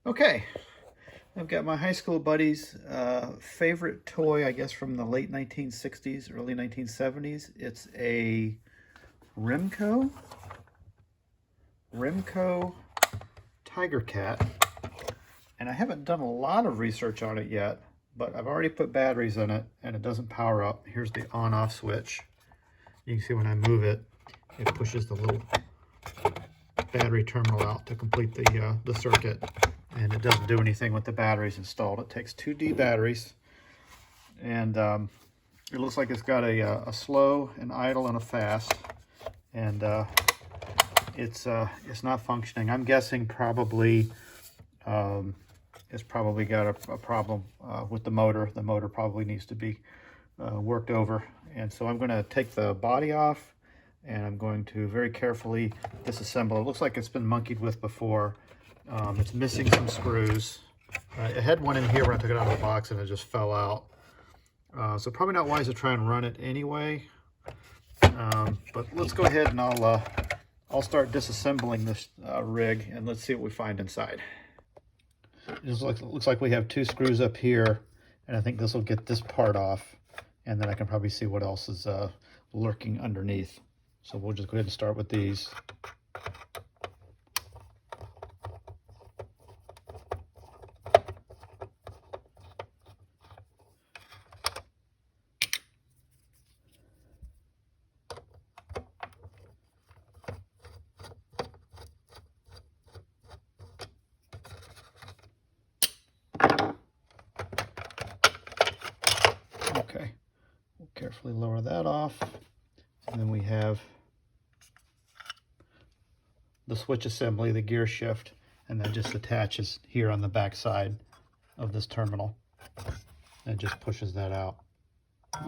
Okay, I've got my high school buddy's favorite toy, I guess, from the late 1960s, early 1970s. It's a Remco Tiger Cat, and I haven't done a lot of research on it yet, but I've already put batteries in it, and it doesn't power up. Here's the on-off switch. You can see when I move it, it pushes the little battery terminal out to complete the circuit, and it doesn't do anything with the batteries installed. It takes 2D batteries, and it looks like it's got a slow, an idle, and a fast, and it's not functioning. I'm guessing probably it's probably got a problem with the motor. The motor probably needs to be worked over, and so I'm going to take the body off, and I'm going to very carefully disassemble. It looks like it's been monkeyed with before. It's missing some screws. It had one in here when I took it out of the box and it just fell out. So probably not wise to try and run it anyway. But let's go ahead and I'll start disassembling this rig, and let's see what we find inside. It looks like we have 2 screws up here, and I think this will get this part off, and then I can probably see what else is lurking underneath. So we'll just go ahead and start with these. Okay, we'll carefully lower that off, and then we have the switch assembly, the gear shift, and that just attaches here on the back side of this terminal. And it just pushes that out.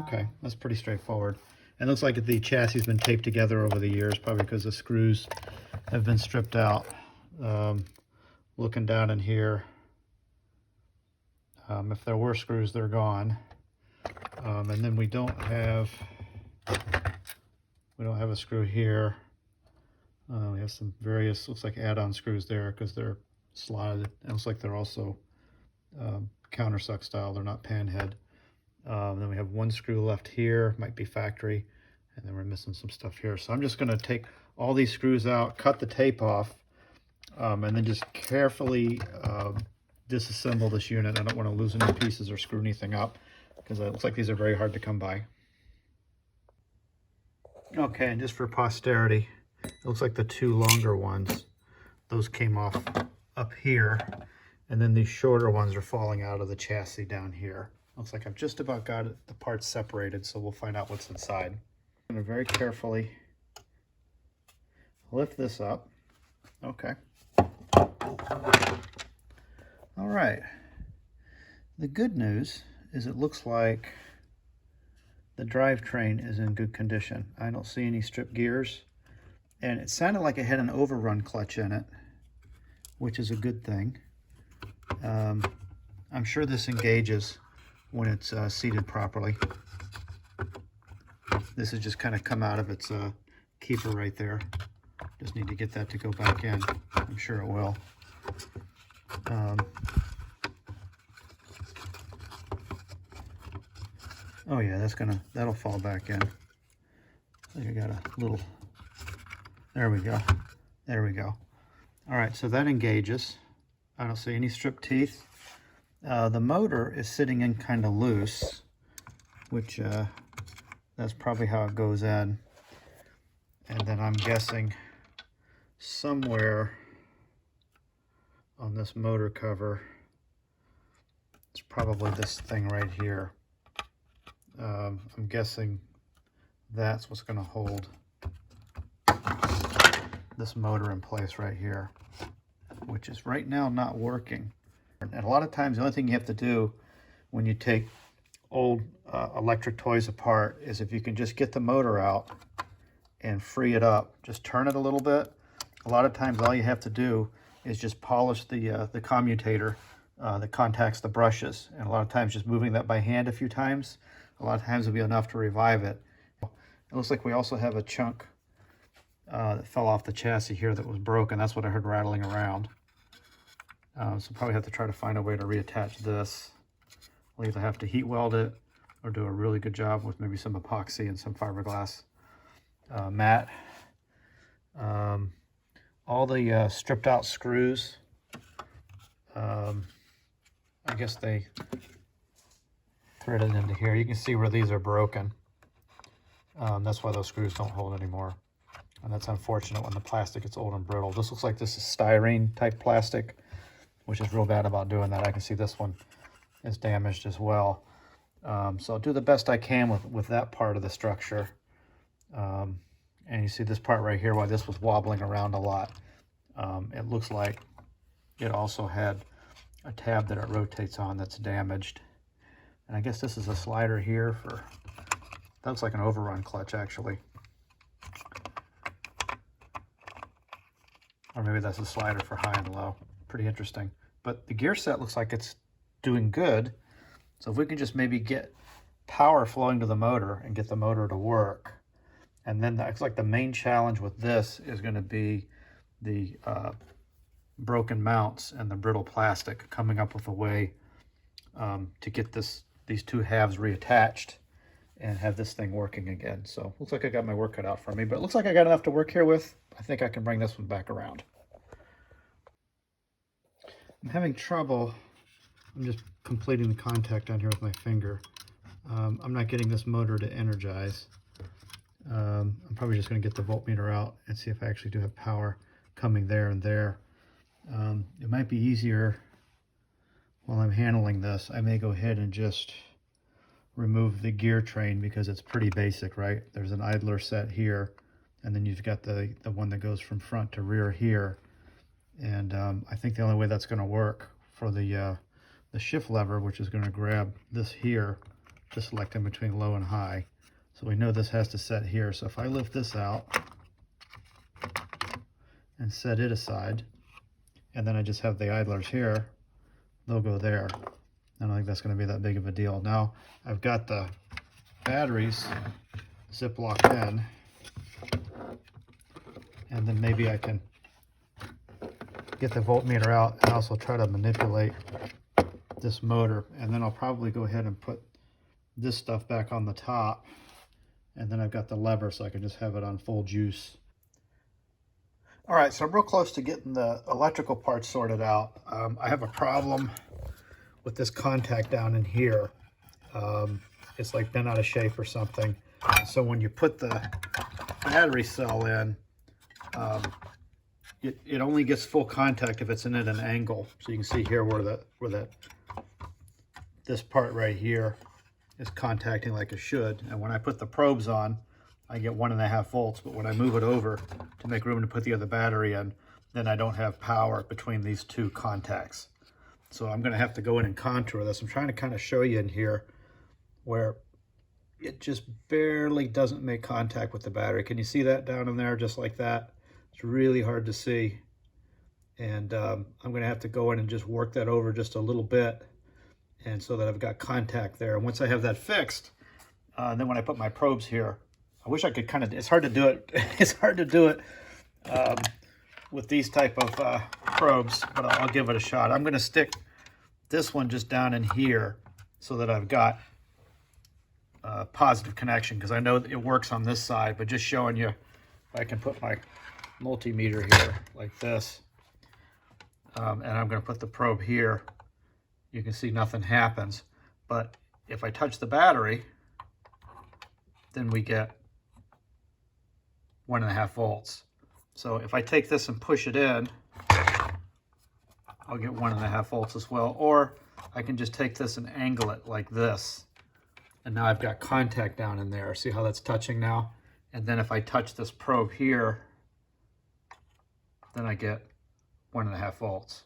Okay, that's pretty straightforward. And it looks like the chassis has been taped together over the years, probably because the screws have been stripped out. Looking down in here, if there were screws, they're gone. And then we don't have a screw here. We have some various, looks like add-on screws there because they're slotted. It looks like they're also countersunk style. They're not panhead. Then we have 1 screw left here, might be factory, and then we're missing some stuff here. So I'm just going to take all these screws out, cut the tape off, and then just carefully disassemble this unit. I don't want to lose any pieces or screw anything up, because it looks like these are very hard to come by. Okay, and just for posterity, it looks like the 2 longer ones, those came off up here, and then these shorter ones are falling out of the chassis down here. Looks like I've just about got the parts separated, so we'll find out what's inside. I'm going to very carefully lift this up. Okay. All right. The good news is it looks like the drivetrain is in good condition. I don't see any stripped gears, and it sounded like it had an overrun clutch in it, which is a good thing. I'm sure this engages when it's seated properly. This has just kind of come out of its keeper right there. Just need to get that to go back in. I'm sure it will. Oh yeah, that'll fall back in. I think I got a little, there we go. There we go. All right, so that engages. I don't see any stripped teeth. The motor is sitting in kind of loose, which that's probably how it goes in. And then I'm guessing somewhere on this motor cover, it's probably this thing right here. I'm guessing that's what's going to hold this motor in place right here, which is right now not working. And a lot of times the only thing you have to do when you take old electric toys apart is if you can just get the motor out and free it up, just turn it a little bit. A lot of times all you have to do is just polish the commutator that contacts the brushes. And a lot of times just moving that by hand a few times, a lot of times will be enough to revive it. It looks like we also have a chunk that fell off the chassis here that was broken. That's what I heard rattling around. So probably have to try to find a way to reattach this. I'll either have to heat weld it or do a really good job with maybe some epoxy and some fiberglass mat. All the stripped out screws, I guess they threaded into here. You can see where these are broken. That's why those screws don't hold anymore. And that's unfortunate when the plastic gets old and brittle. This looks like this is styrene type plastic, which is real bad about doing that. I can see this one is damaged as well. So I'll do the best I can with that part of the structure. And you see this part right here, why this was wobbling around a lot. It looks like it also had a tab that it rotates on that's damaged. And I guess this is a slider here for, that looks like an overrun clutch actually. Or maybe that's a slider for high and low. Pretty interesting. But the gear set looks like it's doing good. So if we can just maybe get power flowing to the motor and get the motor to work. And then that's like the main challenge with this is going to be the broken mounts and the brittle plastic, coming up with a way to get these two halves reattached and have this thing working again. So looks like I got my work cut out for me, but it looks like I got enough to work here with. I think I can bring this one back around. I'm having trouble. I'm just completing the contact down here with my finger. I'm not getting this motor to energize. I'm probably just going to get the voltmeter out and see if I actually do have power coming there and there. It might be easier while I'm handling this. I may go ahead and just remove the gear train because it's pretty basic, right? There's an idler set here, and then you've got the one that goes from front to rear here. And I think the only way that's going to work for the shift lever, which is going to grab this here, just selecting between low and high. So we know this has to set here. So if I lift this out and set it aside, and then I just have the idlers here, they'll go there. I don't think that's going to be that big of a deal. Now I've got the batteries zip locked in, and then maybe I can get the voltmeter out and also try to manipulate this motor. And then I'll probably go ahead and put this stuff back on the top, and then I've got the lever so I can just have it on full juice. All right, so I'm real close to getting the electrical parts sorted out. I have a problem with this contact down in here. It's like been out of shape or something. So when you put the battery cell in, it only gets full contact if it's in at an angle. So you can see here where this part right here is contacting like it should. And when I put the probes on, I get 1.5 volts. But when I move it over to make room to put the other battery in, then I don't have power between these two contacts. So I'm going to have to go in and contour this. I'm trying to kind of show you in here where it just barely doesn't make contact with the battery. Can you see that down in there just like that? It's really hard to see. And I'm going to have to go in and just work that over just a little bit, and so that I've got contact there. And once I have that fixed, then when I put my probes here, I wish I could kind of, it's hard to do it. It's hard to do it with these type of probes, but I'll give it a shot. I'm going to stick this one just down in here so that I've got positive connection, because I know that it works on this side, but just showing you, if I can put my multimeter here like this, and I'm going to put the probe here, you can see nothing happens. But if I touch the battery, then we get 1.5 volts. So if I take this and push it in, I'll get 1.5 volts as well. Or I can just take this and angle it like this, and now I've got contact down in there. See how that's touching now? And then if I touch this probe here, then I get 1.5 volts.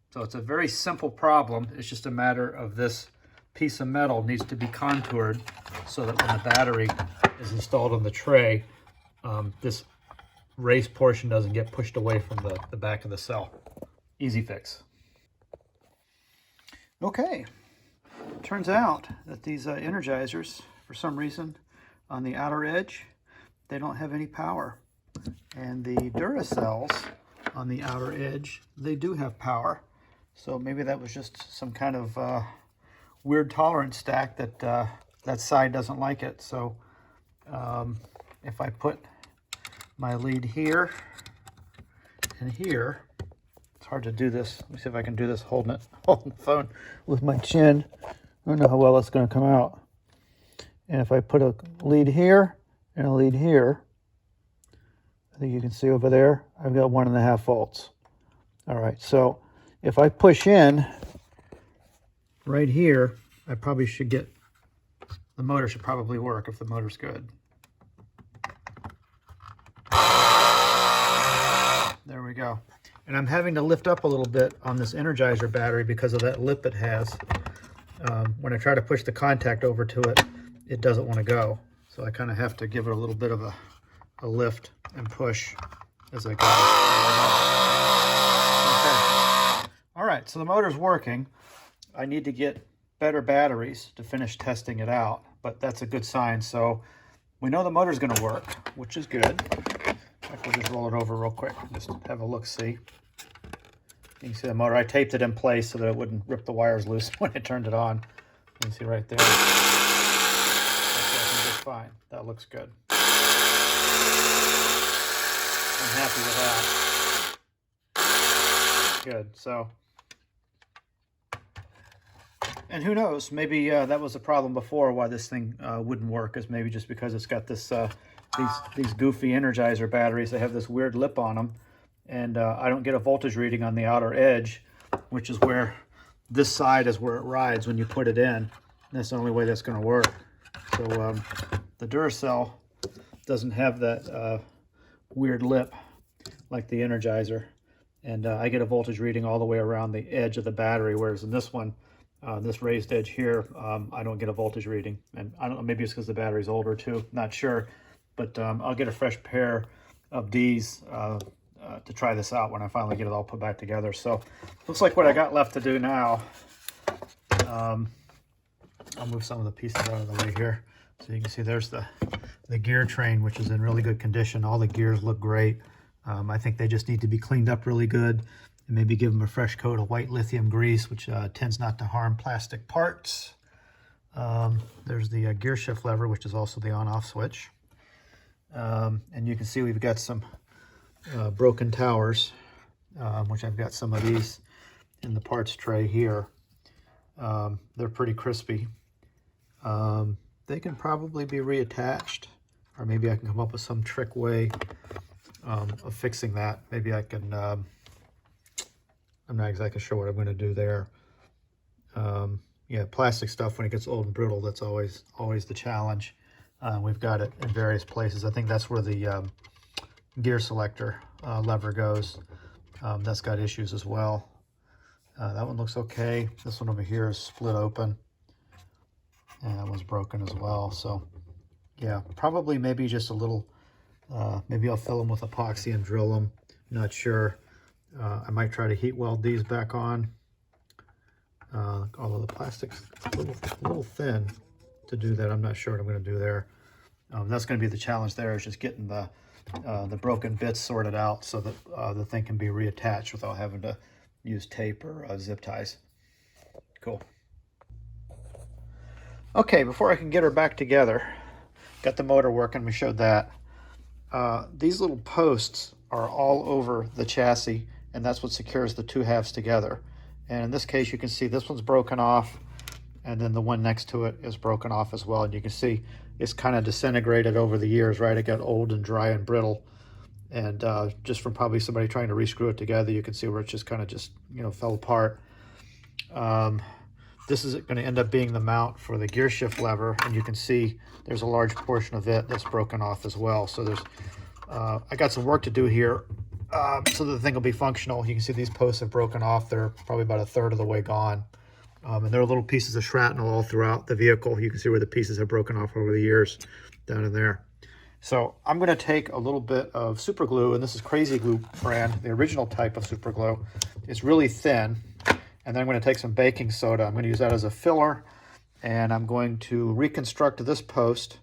So it's a very simple problem. It's just a matter of this piece of metal needs to be contoured so that when the battery is installed on the tray, this race portion doesn't get pushed away from the back of the cell. Easy fix. Okay, turns out that these energizers, for some reason, on the outer edge, they don't have any power. And the Duracells on the outer edge, they do have power. So maybe that was just some kind of weird tolerance stack that that side doesn't like it. So if I put my lead here and here, it's hard to do this. Let me see if I can do this holding the phone with my chin. I don't know how well it's going to come out. And if I put a lead here and a lead here, I think you can see over there, I've got 1.5 volts. All right, so if I push in right here, I probably should get, the motor should probably work if the motor's good. There we go. And I'm having to lift up a little bit on this Energizer battery because of that lip it has. When I try to push the contact over to it, it doesn't want to go. So I kind of have to give it a little bit of a lift and push as I go. Okay. All right, so the motor's working. I need to get better batteries to finish testing it out, but that's a good sign. So we know the motor's going to work, which is good. We'll just roll it over real quick, just have a look-see. You can see the motor. I taped it in place so that it wouldn't rip the wires loose when I turned it on. You can see right there. That's working just fine. That looks good. I'm happy with that. Good. So, and who knows? Maybe that was a problem before why this thing wouldn't work. Is maybe just because it's got this these goofy Energizer batteries. They have this weird lip on them, and I don't get a voltage reading on the outer edge, which is where this side is where it rides when you put it in. That's the only way that's going to work. So the Duracell doesn't have that weird lip like the Energizer, and I get a voltage reading all the way around the edge of the battery, whereas in this one, this raised edge here, I don't get a voltage reading. And I don't know, maybe it's because the battery's older too, not sure. But I'll get a fresh pair of these to try this out when I finally get it all put back together. So looks like what I got left to do now, I'll move some of the pieces out of the way here. So you can see there's the gear train, which is in really good condition. All the gears look great. I think they just need to be cleaned up really good and maybe give them a fresh coat of white lithium grease, which tends not to harm plastic parts. There's the gear shift lever, which is also the on-off switch. And you can see we've got some broken towers, which I've got some of these in the parts tray here. They're pretty crispy. They can probably be reattached, or maybe I can come up with some trick way of fixing that. Maybe I can, I'm not exactly sure what I'm going to do there. Yeah, plastic stuff, when it gets old and brittle, that's always the challenge. We've got it in various places. I think that's where the gear selector lever goes. That's got issues as well. That one looks okay. This one over here is split open. And that one's broken as well. So yeah, probably maybe just a little, maybe I'll fill them with epoxy and drill them. Not sure. I might try to heat weld these back on. Although the plastic's a little thin to do that. I'm not sure what I'm going to do there. That's going to be the challenge there, is just getting the broken bits sorted out so that the thing can be reattached without having to use tape or zip ties. Cool. Okay, before I can get her back together, got the motor working, we showed that. These little posts are all over the chassis, and that's what secures the two halves together. And in this case, you can see this one's broken off, and then the one next to it is broken off as well. And you can see it's kind of disintegrated over the years, right? It got old and dry and brittle. And just from probably somebody trying to rescrew it together, you can see where it just kind of just, you know, fell apart. This is going to end up being the mount for the gear shift lever, and you can see there's a large portion of it that's broken off as well. So there's, I got some work to do here so that the thing will be functional. You can see these posts have broken off. They're probably about 1/3 of the way gone. And there are little pieces of shrapnel all throughout the vehicle. You can see where the pieces have broken off over the years down in there. So I'm going to take a little bit of super glue, and this is Crazy Glue brand, the original type of super glue. It's really thin. And then I'm going to take some baking soda. I'm going to use that as a filler, and I'm going to reconstruct this post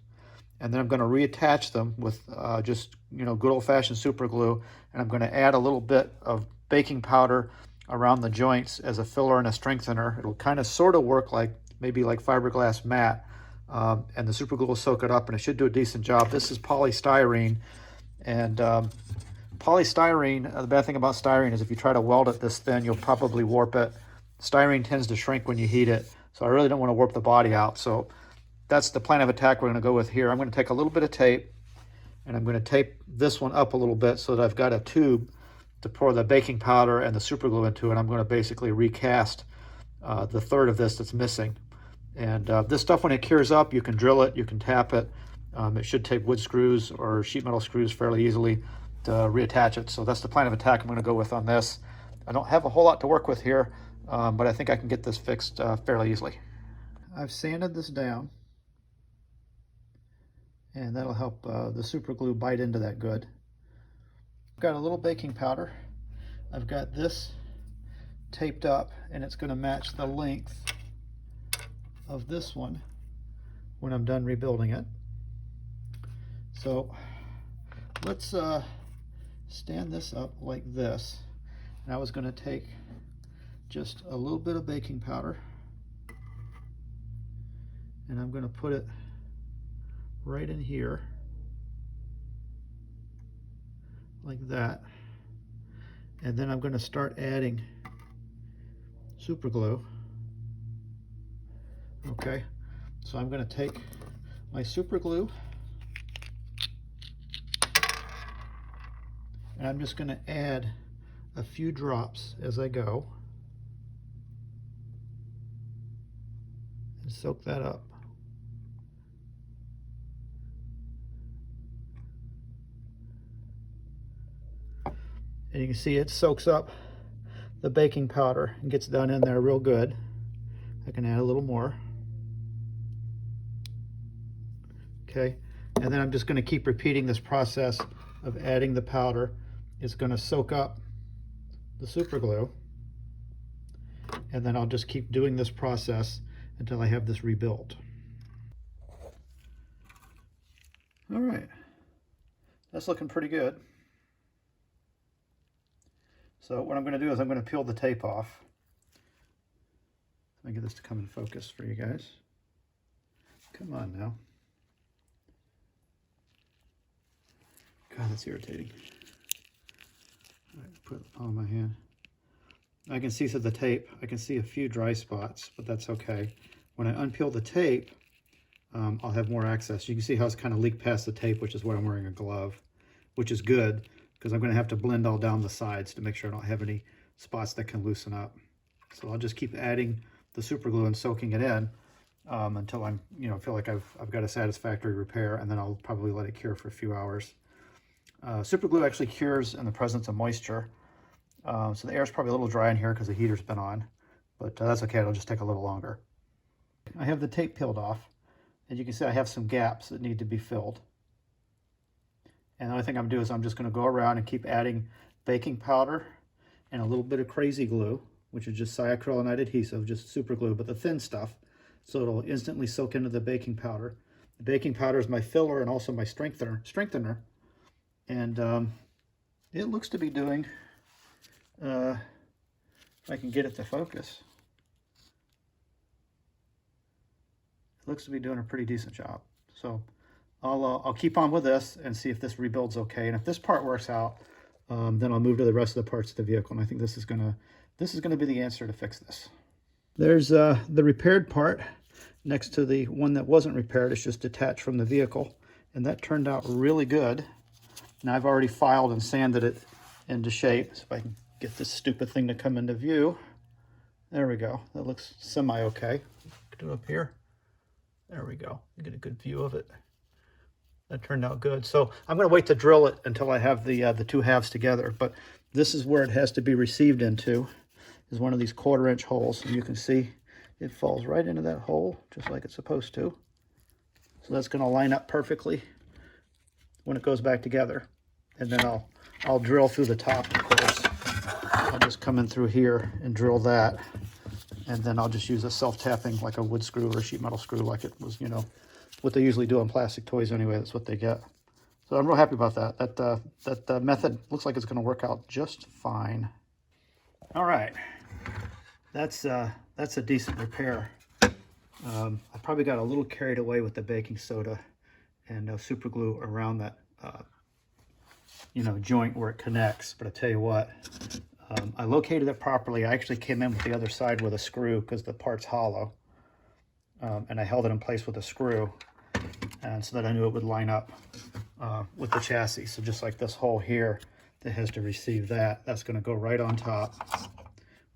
and then I'm going to reattach them with just, you know, good old-fashioned super glue, and I'm going to add a little bit of baking powder around the joints as a filler and a strengthener. It'll kind of sort of work like maybe like fiberglass mat, and the super glue will soak it up, and it should do a decent job. This is polystyrene, and polystyrene, the bad thing about styrene is if you try to weld it this thin, you'll probably warp it. Styrene tends to shrink when you heat it, so I really don't want to warp the body out. So that's the plan of attack we're going to go with here. I'm going to take a little bit of tape, and I'm going to tape this one up a little bit so that I've got a tube to pour the baking powder and the super glue into, and I'm going to basically recast the third of this that's missing. And this stuff, when it cures up, you can drill it, you can tap it. It should take wood screws or sheet metal screws fairly easily to reattach it. So that's the plan of attack I'm going to go with on this. I don't have a whole lot to work with here, but I think I can get this fixed fairly easily. I've sanded this down, and that'll help the super glue bite into that good. I've got a little baking powder. I've got this taped up, and it's going to match the length of this one when I'm done rebuilding it. So let's stand this up like this. And I was going to take just a little bit of baking powder, and I'm going to put it right in here like that, and then I'm going to start adding super glue. Okay, so I'm going to take my super glue, and I'm just going to add a few drops as I go and soak that up. And you can see it soaks up the baking powder and gets down in there real good. I can add a little more. Okay, and then I'm just going to keep repeating this process of adding the powder. It's going to soak up the super glue, and then I'll just keep doing this process until I have this rebuilt. All right, that's looking pretty good. So what I'm going to do is I'm going to peel the tape off. Let me get this to come in focus for you guys. Come on now. God, that's irritating. All right, put it on my hand. I can see through the tape. I can see a few dry spots, but that's okay. When I unpeel the tape, I'll have more access. You can see how it's kind of leaked past the tape, which is why I'm wearing a glove, which is good because I'm going to have to blend all down the sides to make sure I don't have any spots that can loosen up. So I'll just keep adding the super glue and soaking it in until I'm, feel like I've got a satisfactory repair, and then I'll probably let it cure for a few hours. Super glue actually cures in the presence of moisture. So the air is probably a little dry in here because the heater's been on, but that's okay. It'll just take a little longer. I have the tape peeled off, and you can see I have some gaps that need to be filled. And the only thing I'm doing is I'm just going to go around and keep adding baking powder and a little bit of crazy glue, which is just cyacrylamide adhesive, just super glue, but the thin stuff, so it'll instantly soak into the baking powder. The baking powder is my filler and also my strengthener. And it looks to be doing, if I can get it to focus, it looks to be doing a pretty decent job. So I'll keep on with this and see if this rebuilds okay. And if this part works out, then I'll move to the rest of the parts of the vehicle. And I think this is gonna be the answer to fix this. There's the repaired part next to the one that wasn't repaired. It's just detached from the vehicle, and that turned out really good. Now I've already filed and sanded it into shape. So if I can get this stupid thing to come into view. There we go. That looks semi-okay. Do it up here. There we go. You get a good view of it. That turned out good. So I'm going to wait to drill it until I have the two halves together. But this is where it has to be received into, is one of these 1/4-inch holes. And you can see it falls right into that hole, just like it's supposed to. So that's going to line up perfectly when it goes back together. And then I'll drill through the top, of course. I'll just come in through here and drill that. And then I'll just use a self-tapping, like a wood screw or a sheet metal screw, like it was, what they usually do on plastic toys anyway. That's what they get. So I'm real happy about that. That method looks like it's going to work out just fine. All right, that's a decent repair. I probably got a little carried away with the baking soda and super glue around that joint where it connects. But I tell you what, I located it properly. I actually came in with the other side with a screw because the part's hollow, and I held it in place with a screw, and so that I knew it would line up with the chassis. So just like this hole here that has to receive that's going to go right on top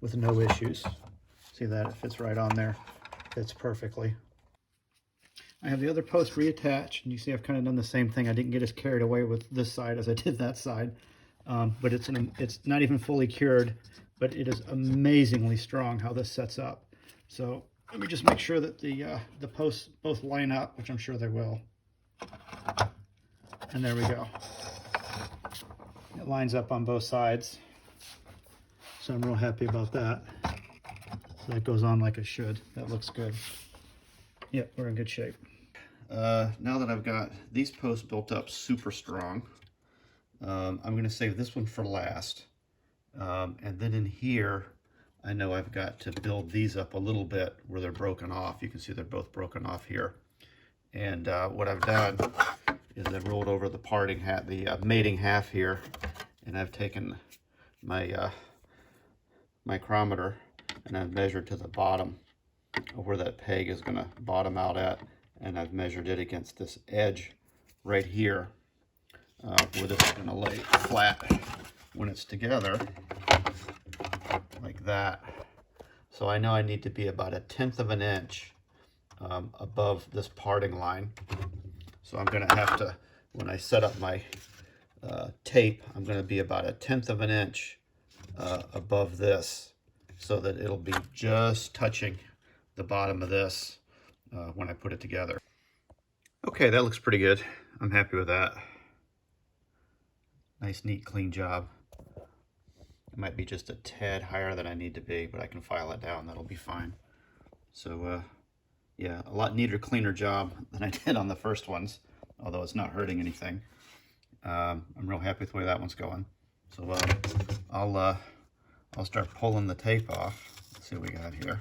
with no issues. See that? It fits right on there. Fits perfectly. I have the other post reattached, and you see I've kind of done the same thing. I didn't get as carried away with this side as I did that side, but it's not even fully cured, but it is amazingly strong how this sets up. So let me just make sure that the posts both line up, which I'm sure they will. And there we go. It lines up on both sides, so I'm real happy about that. So that goes on like it should. That looks good. Yep, we're in good shape. Now that I've got these posts built up super strong, I'm going to save this one for last. And then in here, I know I've got to build these up a little bit where they're broken off. You can see they're both broken off here. And what I've done is I've rolled over the parting hat, the mating half here, and I've taken my micrometer and I've measured to the bottom of where that peg is going to bottom out at, and I've measured it against this edge right here where this is going to lay flat when it's together like that. So I know I need to be about 1/10 of an inch above this parting line. So I'm going to have to, when I set up my tape, I'm going to be about 1/10 of an inch above this, so that it'll be just touching the bottom of this when I put it together. Okay, that looks pretty good. I'm happy with that. Nice, neat, clean job. It might be just a tad higher than I need to be, but I can file it down. That'll be fine. So, yeah, a lot neater, cleaner job than I did on the first ones, although it's not hurting anything. I'm real happy with the way that one's going. So, I'll start pulling the tape off. Let's see what we got here.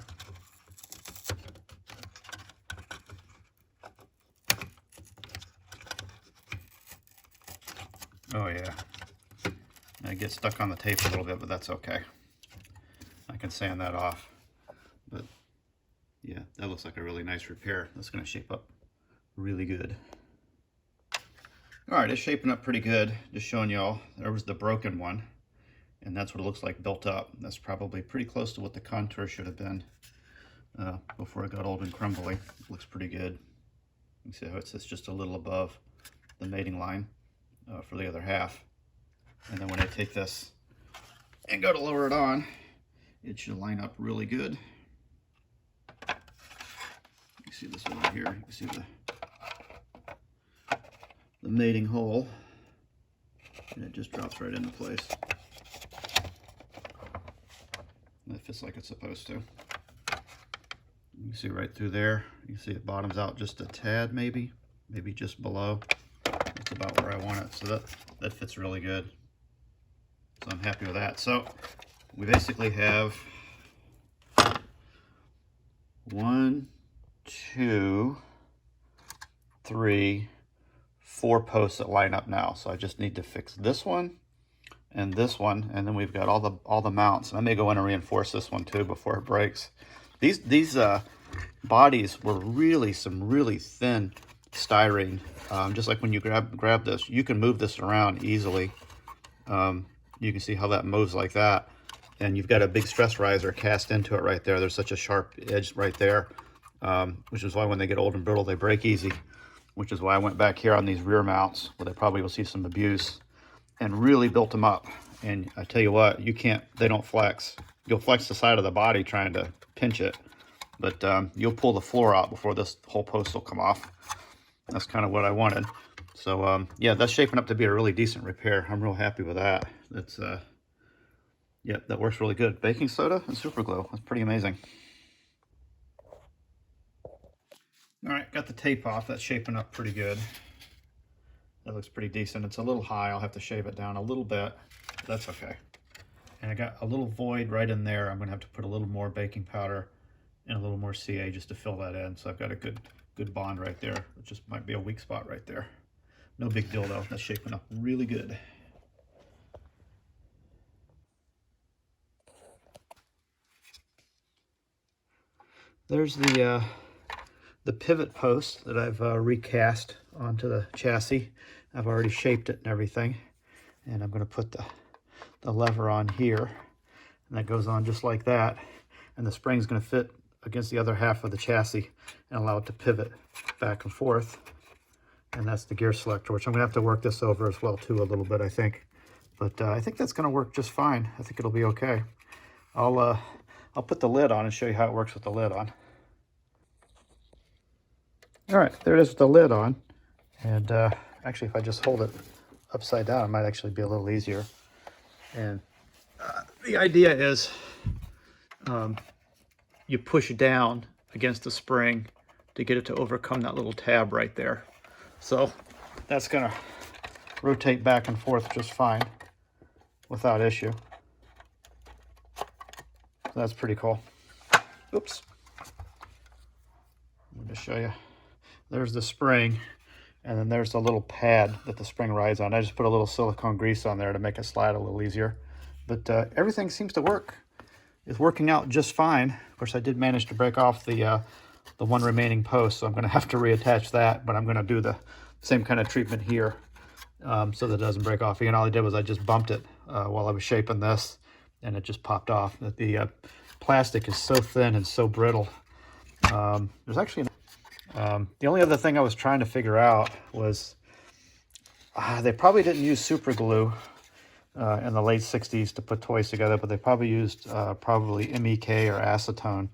Oh yeah, I get stuck on the tape a little bit, but that's okay. I can sand that off. But yeah, that looks like a really nice repair. That's going to shape up really good. All right, it's shaping up pretty good. Just showing y'all, there was the broken one, and that's what it looks like built up. That's probably pretty close to what the contour should have been before it got old and crumbly. It looks pretty good. You can see how it sits just a little above the mating line for the other half. And then when I take this and go to lower it on, it should line up really good. You see this one right here. You can see the mating hole, and it just drops right into place. And it fits like it's supposed to. You can see right through there. You can see it bottoms out just a tad, maybe just below. That's about where I want it. So that fits really good. So I'm happy with that. So we basically have 1, 2, 3, 4 posts that line up now. So I just need to fix this one and this one, and then we've got all the mounts. And I may go in and reinforce this one too before it breaks. These bodies were really some really thin styrene. Just like when you grab this, you can move this around easily. You can see how that moves like that, and you've got a big stress riser cast into it right there. There's such a sharp edge right there, which is why when they get old and brittle, they break easy, which is why I went back here on these rear mounts where they probably will see some abuse and really built them up. And I tell you what, they don't flex. You'll flex the side of the body trying to pinch it, but you'll pull the floor out before this whole post will come off. That's kind of what I wanted. So yeah, that's shaping up to be a really decent repair. I'm real happy with that. That's yeah, that works really good. Baking soda and super glue. That's pretty amazing. All right, got the tape off. That's shaping up pretty good. That looks pretty decent. It's a little high. I'll have to shave it down a little bit. That's okay. And I got a little void right in there. I'm gonna have to put a little more baking powder and a little more CA just to fill that in. So I've got a good bond right there. It just might be a weak spot right there. No big deal though. That's shaping up really good. There's the pivot post that I've recast onto the chassis. I've already shaped it and everything. And I'm going to put the lever on here. And that goes on just like that. And the spring's going to fit against the other half of the chassis and allow it to pivot back and forth. And that's the gear selector, which I'm going to have to work this over as well too a little bit, I think. But I think that's going to work just fine. I think it'll be okay. I'll put the lid on and show you how it works with the lid on. All right, there it is with the lid on. And actually, if I just hold it upside down, it might actually be a little easier. And the idea is you push down against the spring to get it to overcome that little tab right there. So that's gonna rotate back and forth just fine without issue. So that's pretty cool. Oops. Let me just show you. There's the spring, and then there's the little pad that the spring rides on. I just put a little silicone grease on there to make it slide a little easier. But everything seems to work. It's working out just fine. Of course, I did manage to break off the one remaining post, so I'm going to have to reattach that, but I'm going to do the same kind of treatment here so that it doesn't break off. Again, all I did was I just bumped it while I was shaping this, and it just popped off. The plastic is so thin and so brittle. There's actually the only other thing I was trying to figure out was they probably didn't use super glue in the late 60s to put toys together, but they probably used MEK or acetone,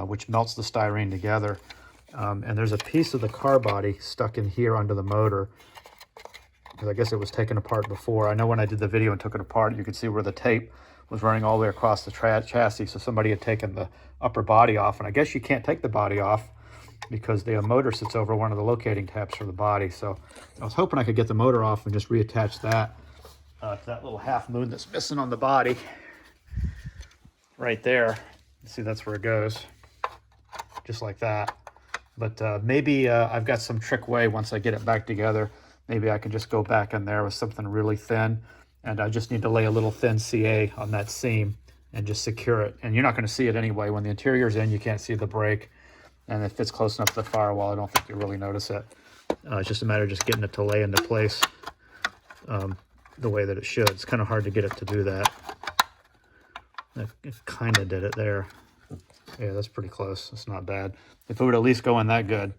which melts the styrene together. And there's a piece of the car body stuck in here under the motor, because I guess it was taken apart before. I know when I did the video and took it apart, you could see where the tape was running all the way across the chassis. So somebody had taken the upper body off, and I guess you can't take the body off because the motor sits over one of the locating tabs for the body. So I was hoping I could get the motor off and just reattach that to that little half moon that's missing on the body right there. See, that's where it goes, just like that. But maybe I've got some trick way once I get it back together. Maybe I can just go back in there with something really thin, and I just need to lay a little thin CA on that seam and just secure it. And you're not going to see it anyway. When the interior's in, you can't see the brake, and it fits close enough to the firewall. I don't think you'll really notice it. It's just a matter of just getting it to lay into place the way that it should. It's kind of hard to get it to do that. It kind of did it there. Yeah, that's pretty close. That's not bad. If it would at least go in that good,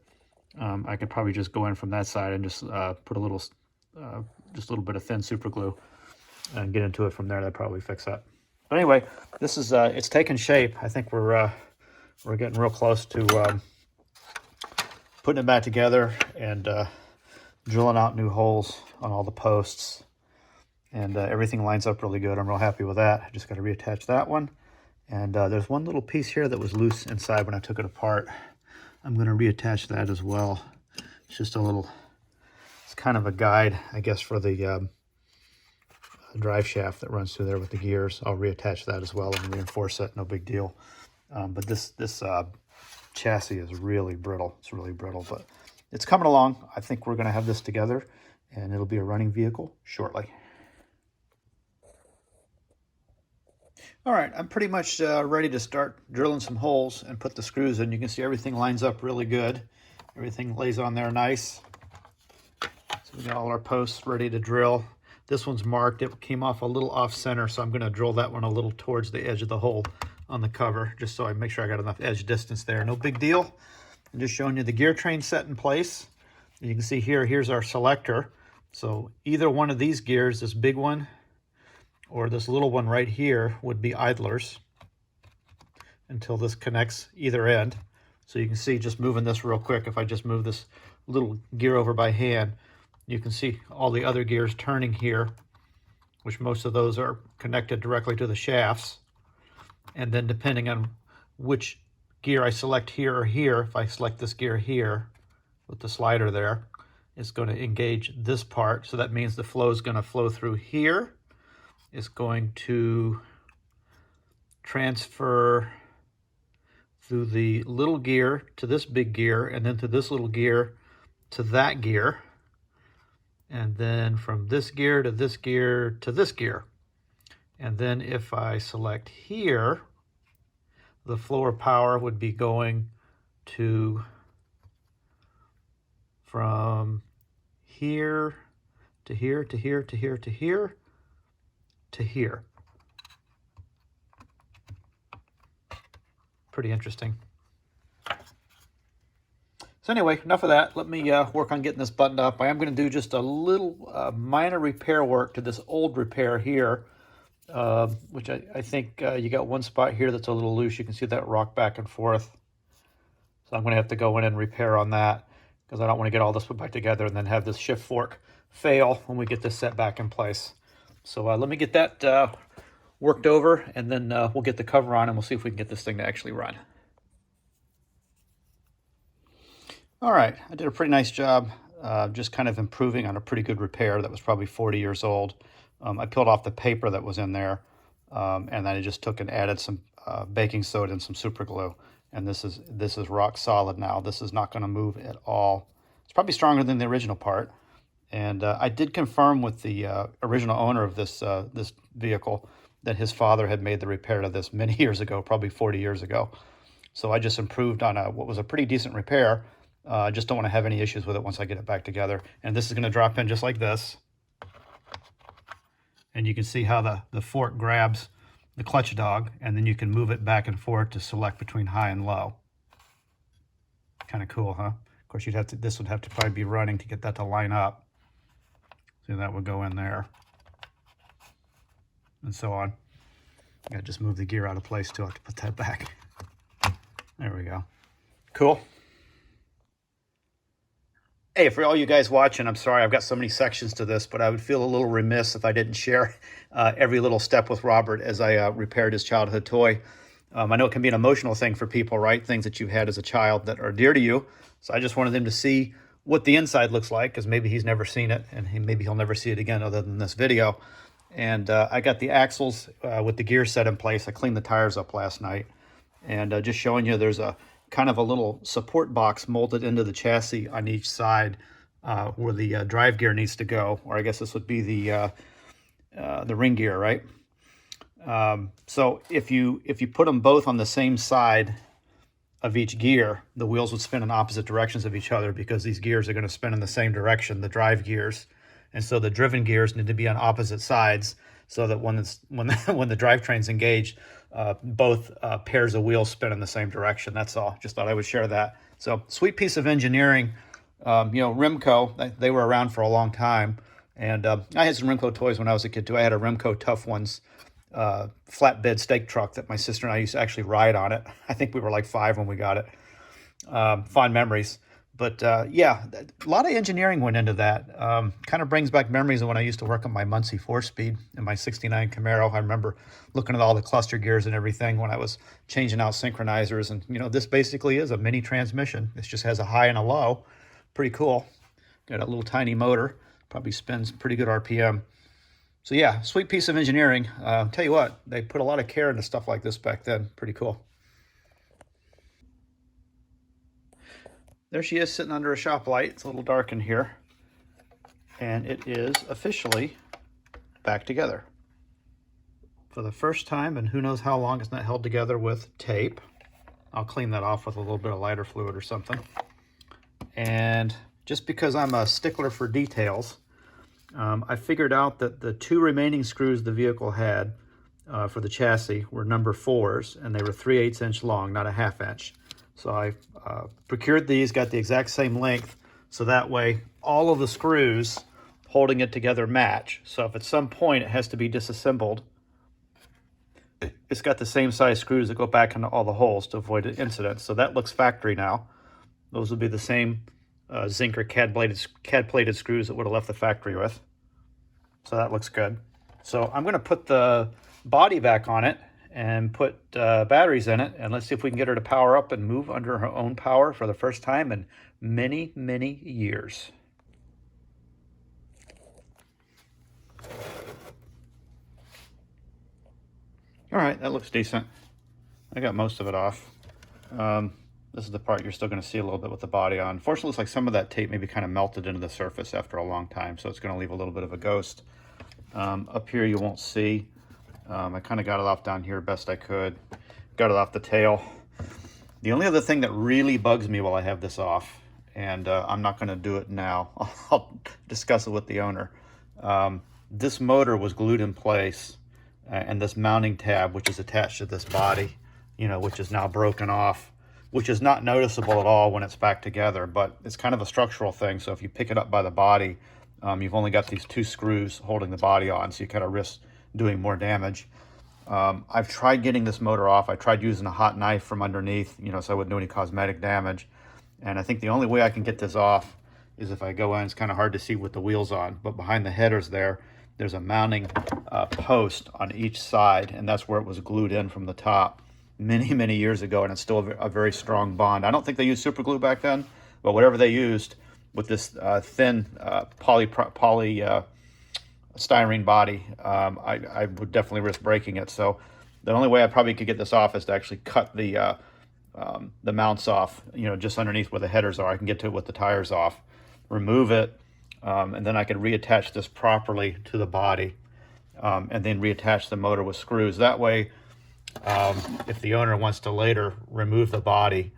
I could probably just go in from that side and just put a little, just a little bit of thin super glue and get into it from there. That'd probably fix that. But anyway, this is it's taken shape. I think we're getting real close to putting it back together and drilling out new holes on all the posts. And everything lines up really good. I'm real happy with that. I just got to reattach that one. And there's one little piece here that was loose inside when I took it apart. I'm going to reattach that as well. It's just a little, it's kind of a guide, I guess, for the drive shaft that runs through there with the gears. I'll reattach that as well and reinforce it. No big deal. But this chassis is really brittle. It's really brittle, but it's coming along. I think we're going to have this together, and it'll be a running vehicle shortly. All right, I'm pretty much ready to start drilling some holes and put the screws in. You can see everything lines up really good. Everything lays on there nice. So we got all our posts ready to drill. This one's marked. It came off a little off center, so I'm going to drill that one a little towards the edge of the hole on the cover, just so I make sure I got enough edge distance there. No big deal. I'm just showing you the gear train set in place. You can see here's our selector. So either one of these gears, this big one or this little one right here, would be idlers until this connects either end. So you can see, just moving this real quick, if I just move this little gear over by hand, you can see all the other gears turning here, which most of those are connected directly to the shafts. And then depending on which gear I select here or here, if I select this gear here with the slider there, it's going to engage this part. So that means the flow is going to flow through here. It's going to transfer through the little gear to this big gear, and then to this little gear to that gear, and then from this gear to this gear to this gear. And then if I select here, the flow or power would be going to from here to here to here to here to here to here. Pretty interesting. So anyway, enough of that. Let me work on getting this buttoned up. I am going to do just a little minor repair work to this old repair here, which I think you got one spot here that's a little loose. You can see that rock back and forth. So I'm going to have to go in and repair on that because I don't want to get all this put back together and then have this shift fork fail when we get this set back in place. So let me get that worked over, and then we'll get the cover on and we'll see if we can get this thing to actually run. All right, I did a pretty nice job just kind of improving on a pretty good repair that was probably 40 years old. I peeled off the paper that was in there, and then I just took and added some baking soda and some super glue. And this is rock solid now. This is not going to move at all. It's probably stronger than the original part. And I did confirm with the original owner of this this vehicle that his father had made the repair to this many years ago, probably 40 years ago. So I just improved on what was a pretty decent repair. I just don't want to have any issues with it once I get it back together. And this is going to drop in just like this. And you can see how the fork grabs the clutch dog, and then you can move it back and forth to select between high and low. Kind of cool, huh? Of course, this would have to probably be running to get that to line up. So that would go in there. And so on. I gotta just move the gear out of place too. I have to put that back. There we go. Cool. Hey, for all you guys watching, I'm sorry I've got so many sections to this, but I would feel a little remiss if I didn't share every little step with Robert as I repaired his childhood toy. I know it can be an emotional thing for people, right? Things that you had as a child that are dear to you. So I just wanted them to see what the inside looks like, because maybe he's never seen it, and maybe he'll never see it again other than this video. And I got the axles with the gear set in place. I cleaned the tires up last night. And just showing you, there's a kind of a little support box molded into the chassis on each side where the drive gear needs to go, or I guess this would be the ring gear, right? So if you put them both on the same side of each gear, the wheels would spin in opposite directions of each other, because these gears are going to spin in the same direction, the drive gears. And so the driven gears need to be on opposite sides, so that when the drivetrain's engaged, both pairs of wheels spin in the same direction. That's all. Just thought I would share that. So sweet piece of engineering. Remco, they were around for a long time. And I had some Remco toys when I was a kid too. I had a Remco Tough Ones flatbed stake truck that my sister and I used to actually ride on it. I think we were like 5 when we got it. Fond memories. But yeah, a lot of engineering went into that. Kind of brings back memories of when I used to work on my Muncie 4-speed in my 69 Camaro. I remember looking at all the cluster gears and everything when I was changing out synchronizers. And, this basically is a mini transmission. This just has a high and a low. Pretty cool. Got a little tiny motor. Probably spins pretty good RPM. So yeah, sweet piece of engineering. Tell you what, they put a lot of care into stuff like this back then. Pretty cool. There she is sitting under a shop light. It's a little dark in here. And it is officially back together. For the first time, and who knows how long, it's not held together with tape. I'll clean that off with a little bit of lighter fluid or something. And just because I'm a stickler for details, I figured out that the 2 remaining screws the vehicle had for the chassis were number 4s, and they were 3/8 inch long, not a 1/2 inch. So I procured these, got the exact same length, so that way all of the screws holding it together match. So if at some point it has to be disassembled, it's got the same size screws that go back into all the holes to avoid an incident. So that looks factory now. Those would be the same zinc or CAD-plated screws that would have left the factory with. So that looks good. So I'm going to put the body back on it, and put batteries in it, and let's see if we can get her to power up and move under her own power for the first time in many, many years. All right, that looks decent. I got most of it off. This is the part you're still going to see a little bit with the body on. Fortunately, it's like some of that tape maybe kind of melted into the surface after a long time, so it's going to leave a little bit of a ghost. Up here you won't see. I kind of got it off down here best I could. Got it off the tail. The only other thing that really bugs me while I have this off, and I'm not going to do it now, I'll discuss it with the owner. This motor was glued in place, and this mounting tab, which is attached to this body, you know, which is now broken off, which is not noticeable at all when it's back together, but it's kind of a structural thing. So if you pick it up by the body, you've only got these 2 screws holding the body on, so you kind of risk doing more damage. I've tried getting this motor off. I tried using a hot knife from underneath, you know, so I wouldn't do any cosmetic damage. And I think the only way I can get this off is if I go in. It's kind of hard to see with the wheels on, but behind the headers there's a mounting post on each side, and that's where it was glued in from the top many, many years ago, and it's still a very strong bond. I don't think they used super glue back then, but whatever they used with this thin polystyrene body, I would definitely risk breaking it. So the only way I probably could get this off is to actually cut the mounts off, you know, just underneath where the headers are. I can get to it with the tires off, remove it, and then I can reattach this properly to the body, and then reattach the motor with screws. That way, if the owner wants to later remove the body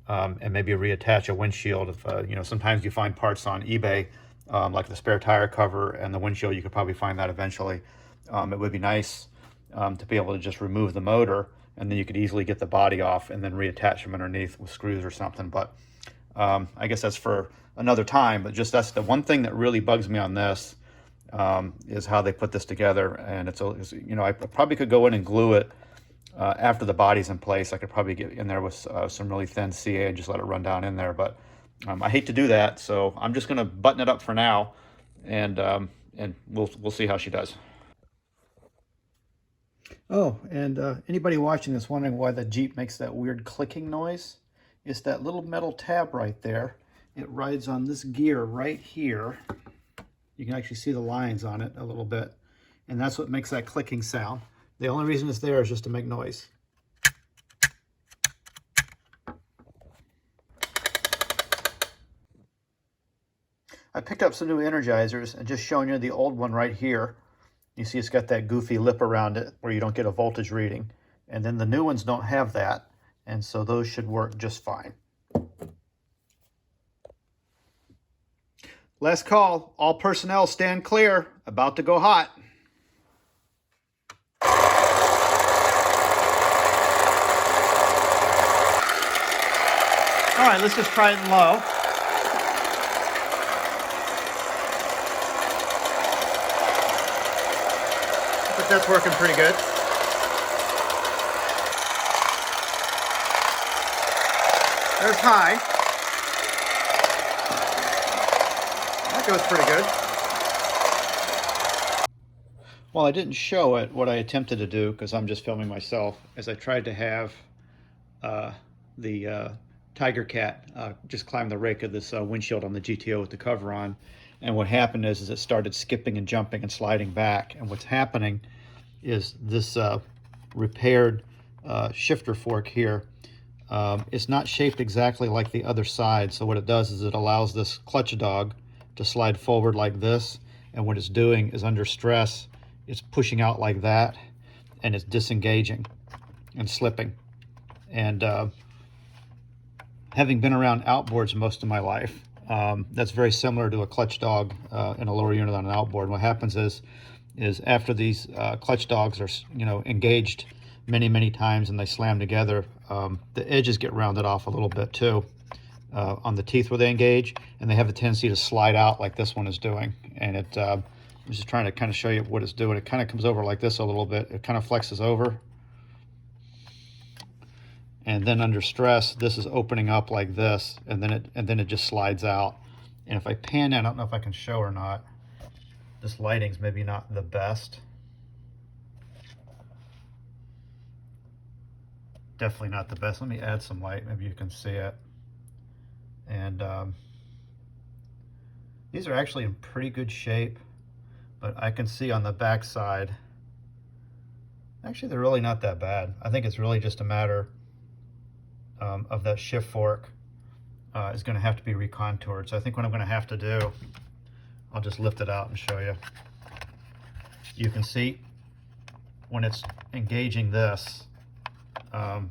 and maybe reattach a windshield, if you know, sometimes you find parts on eBay, like the spare tire cover and the windshield, you could probably find that eventually. It would be nice to be able to just remove the motor, and then you could easily get the body off and then reattach them underneath with screws or something. But I guess that's for another time. But just that's the one thing that really bugs me on this, is how they put this together. And it's you know, I probably could go in and glue it after the body's in place. I could probably get in there with some really thin CA and just let it run down in there. But I hate to do that, so I'm just going to button it up for now, and we'll see how she does. Oh, and anybody watching this wondering why the Jeep makes that weird clicking noise? It's that little metal tab right there. It rides on this gear right here. You can actually see the lines on it a little bit, and that's what makes that clicking sound. The only reason it's there is just to make noise. I picked up some new energizers and just showing you the old one right here. You see it's got that goofy lip around it where you don't get a voltage reading. And then the new ones don't have that, and so those should work just fine. Last call. All personnel stand clear. About to go hot. All right, let's just try it in low. But that's working pretty good. There's high. That goes pretty good. Well, I didn't show it. What I attempted to do, because I'm just filming myself, is I tried to have the Tiger Cat just climb the rake of this windshield on the GTO with the cover on. And what happened is it started skipping and jumping and sliding back. And what's happening is this repaired shifter fork here, it's not shaped exactly like the other side. So what it does is it allows this clutch dog to slide forward like this. And what it's doing is under stress, it's pushing out like that, and it's disengaging and slipping. And having been around outboards most of my life, that's very similar to a clutch dog in a lower unit on an outboard. What happens is after these clutch dogs are, you know, engaged many times and they slam together, the edges get rounded off a little bit too on the teeth where they engage, and they have a tendency to slide out like this one is doing. And it I'm just trying to kind of show you what it's doing. It kind of comes over like this a little bit. It kind of flexes over. And then under stress, this is opening up like this, and then it just slides out. And if I pan in, I don't know if I can show or not. This lighting's maybe not the best. definitely not the best. Let me add some light, maybe you can see it. And these are actually in pretty good shape, but I can see on the back side, actually they're really not that bad. I think it's really just a matter of that shift fork is going to have to be recontoured. So I think what I'm going to have to do, I'll just lift it out and show you. You can see when it's engaging this, and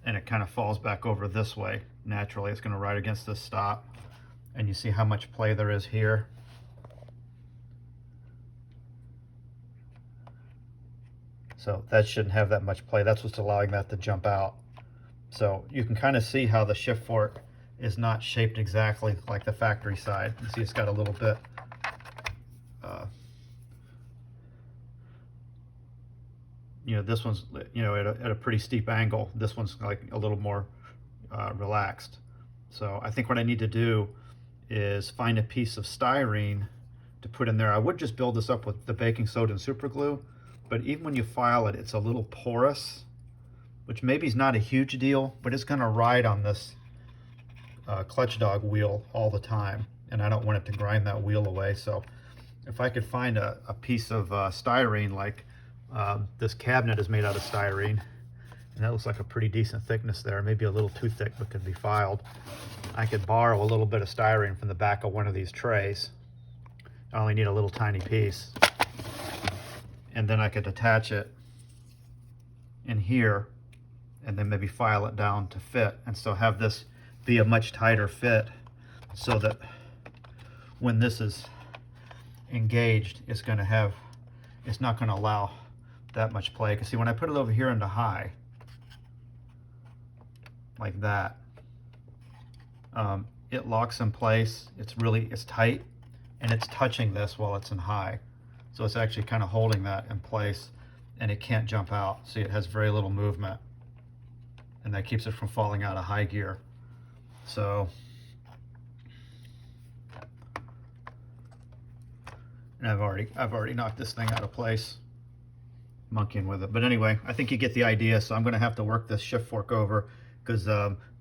it kind of falls back over this way. Naturally, it's going to ride against this stop. And you see how much play there is here. So that shouldn't have that much play. That's what's allowing that to jump out. So you can kind of see how the shift fork is not shaped exactly like the factory side. You see it's got a little bit you know, this one's, you know, at a pretty steep angle. This one's like a little more relaxed. So I think what I need to do is find a piece of styrene to put in there. I would just build this up with the baking soda and super glue, but even when you file it, it's a little porous, which maybe is not a huge deal, but it's gonna ride on this clutch dog wheel all the time, and I don't want it to grind that wheel away. So if I could find a piece of styrene, like this cabinet is made out of styrene, and that looks like a pretty decent thickness there, maybe a little too thick but could be filed. I could borrow a little bit of styrene from the back of one of these trays. I only need a little tiny piece, and then I could attach it in here and then maybe file it down to fit, and so have this be a much tighter fit, so that when this is engaged, it's not going to allow that much play. Because see, when I put it over here into high, like that, it locks in place. It's tight, and it's touching this while it's in high. So it's actually kind of holding that in place, and it can't jump out. See, it has very little movement, and that keeps it from falling out of high gear. So, and I've already knocked this thing out of place, monkeying with it. But anyway, I think you get the idea. So I'm going to have to work this shift fork over, because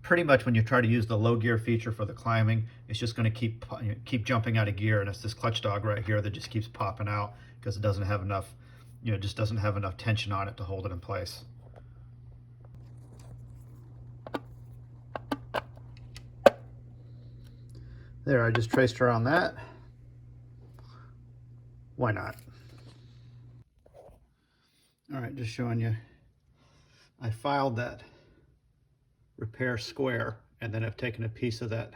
pretty much when you try to use the low gear feature for the climbing, it's just going to keep jumping out of gear, and it's this clutch dog right here that just keeps popping out because it doesn't have enough, you know, just doesn't have enough tension on it to hold it in place. There, I just traced around that. Why not? All right, just showing you. I filed that repair square, and then I've taken a piece of that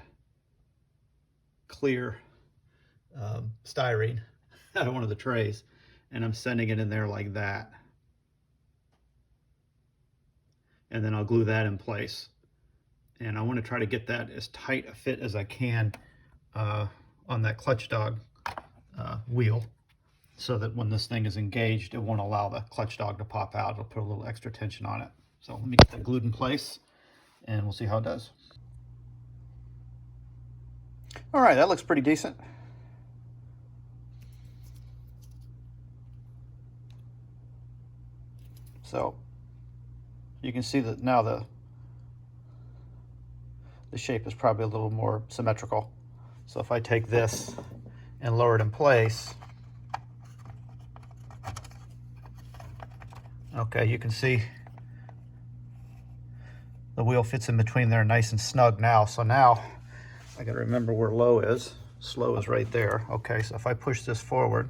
clear styrene out of one of the trays, and I'm sending it in there like that. And then I'll glue that in place. And I want to try to get that as tight a fit as I can on that clutch dog wheel, so that when this thing is engaged, it won't allow the clutch dog to pop out. It'll put a little extra tension on it. So let me get that glued in place, and we'll see how it does. All right, that looks pretty decent. So you can see that now the shape is probably a little more symmetrical. So if I take this and lower it in place, okay, you can see the wheel fits in between there nice and snug now. So now I gotta remember where low is. Slow is right there. Okay, so if I push this forward,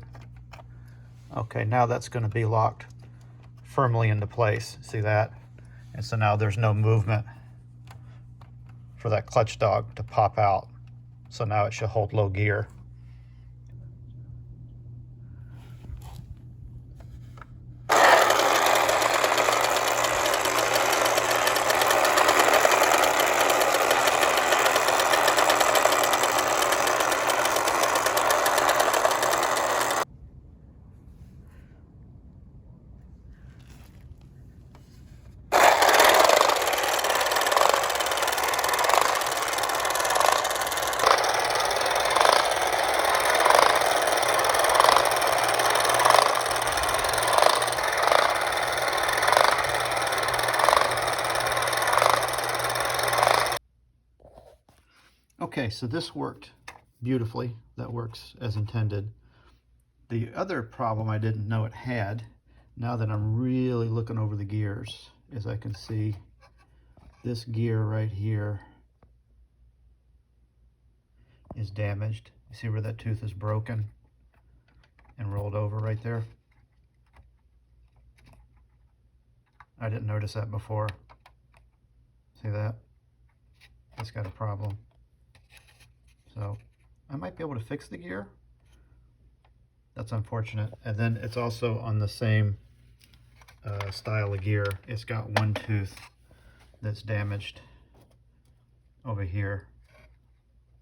okay, now that's gonna be locked firmly into place. See that? And so now there's no movement for that clutch dog to pop out. So now it should hold low gear. Okay, so this worked beautifully. That works as intended. The other problem I didn't know it had, now that I'm really looking over the gears, is I can see this gear right here is damaged. You see where that tooth is broken and rolled over right there? I didn't notice that before. See that? It's got a problem. So I might be able to fix the gear. That's unfortunate. And then it's also on the same style of gear. It's got one tooth that's damaged over here.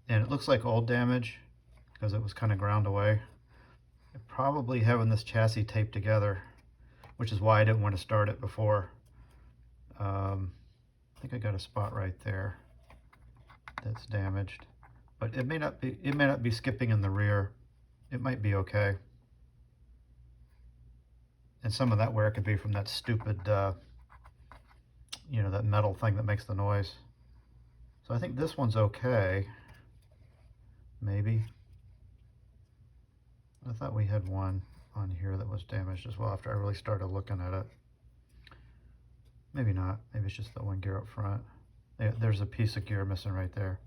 And it looks like old damage because it was kind of ground away. Probably having this chassis taped together, which is why I didn't want to start it before. I think I got a spot right there that's damaged, but it may not be skipping in the rear. It might be okay. And some of that wear could be from that stupid, you know, that metal thing that makes the noise. So I think this one's okay. Maybe. I thought we had one on here that was damaged as well after I really started looking at it. Maybe not. Maybe it's just that one gear up front. There's a piece of gear missing right there.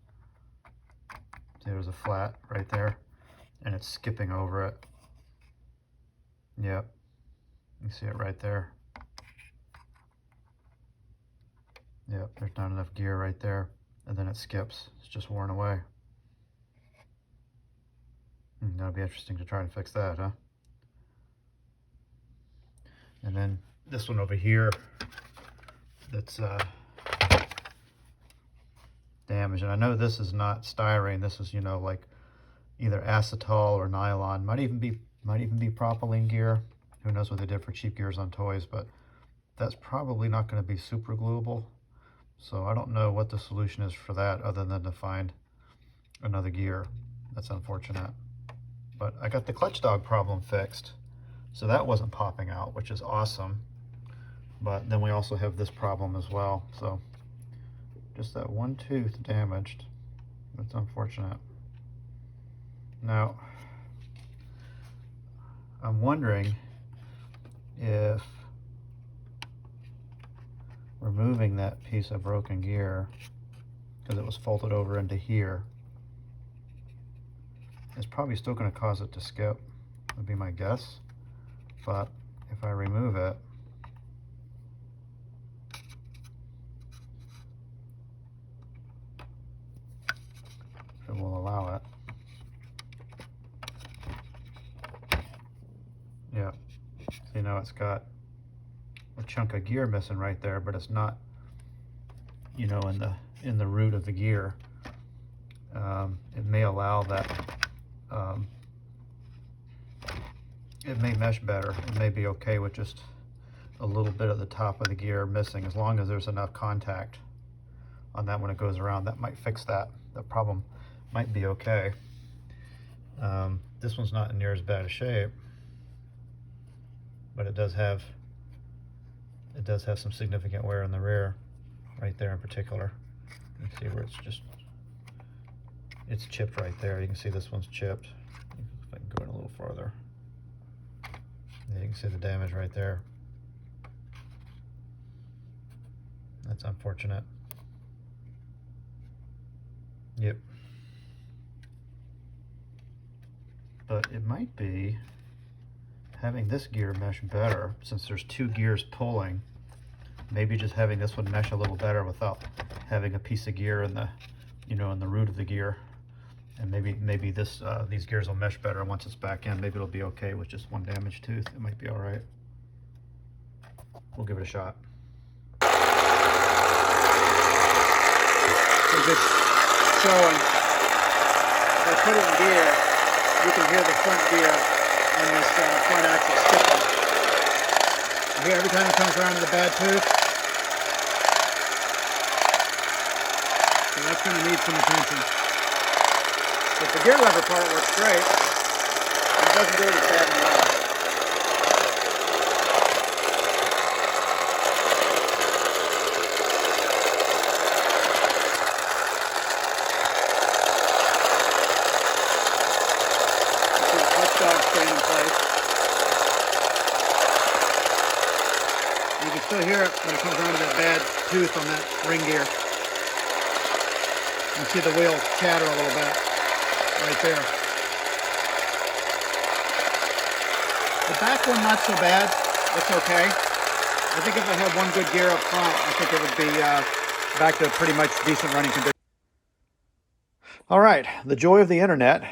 See, there's a flat right there, and it's skipping over it. Yep. You see it right there. Yep, there's not enough gear right there, and then it skips. It's just worn away. That'll be interesting to try and fix that, huh? And then this one over here that's damaged. And I know this is not styrene. This is, you know, like either acetal or nylon. Might even be propylene gear. Who knows what they did for cheap gears on toys, but that's probably not going to be super glueable. So I don't know what the solution is for that other than to find another gear. That's unfortunate. But I got the clutch dog problem fixed, so that wasn't popping out, which is awesome. But then we also have this problem as well. So just that one tooth damaged. That's unfortunate. Now, I'm wondering if removing that piece of broken gear, because it was folded over into here, it's probably still going to cause it to skip, would be my guess. But if I remove it, it will allow it. Yeah, so, you know, it's got a chunk of gear missing right there, but it's not, you know, in the root of the gear. It may allow that. It may mesh better. It may be okay with just a little bit of the top of the gear missing, as long as there's enough contact on that when it goes around. That might fix that. The problem might be okay. This one's not in near as bad a shape, but it does have some significant wear in the rear, right there in particular. You can see where it's chipped right there. You can see this one's chipped. If I can go in a little farther. Yeah, you can see the damage right there. That's unfortunate. Yep. But it might be having this gear mesh better, since there's two gears pulling. Maybe just having this one mesh a little better without having a piece of gear in the, you know, in the root of the gear. And maybe this these gears will mesh better once it's back in. Maybe it'll be okay with just one damaged tooth. It might be all right. We'll give it a shot. As it's showing, if I put it in gear, you can hear the front gear on this front axle skipping. You hear every time it comes around to the bad tooth. So that's going to need some attention. But the gear lever part works great. It doesn't do it as bad in the all. when it comes around to that bad tooth on that ring gear. You can see the wheel chatter a little bit right there. The back one, not so bad. It's okay. I think if I had one good gear up front, I think it would be back to pretty much decent running condition. All right, the joy of the internet.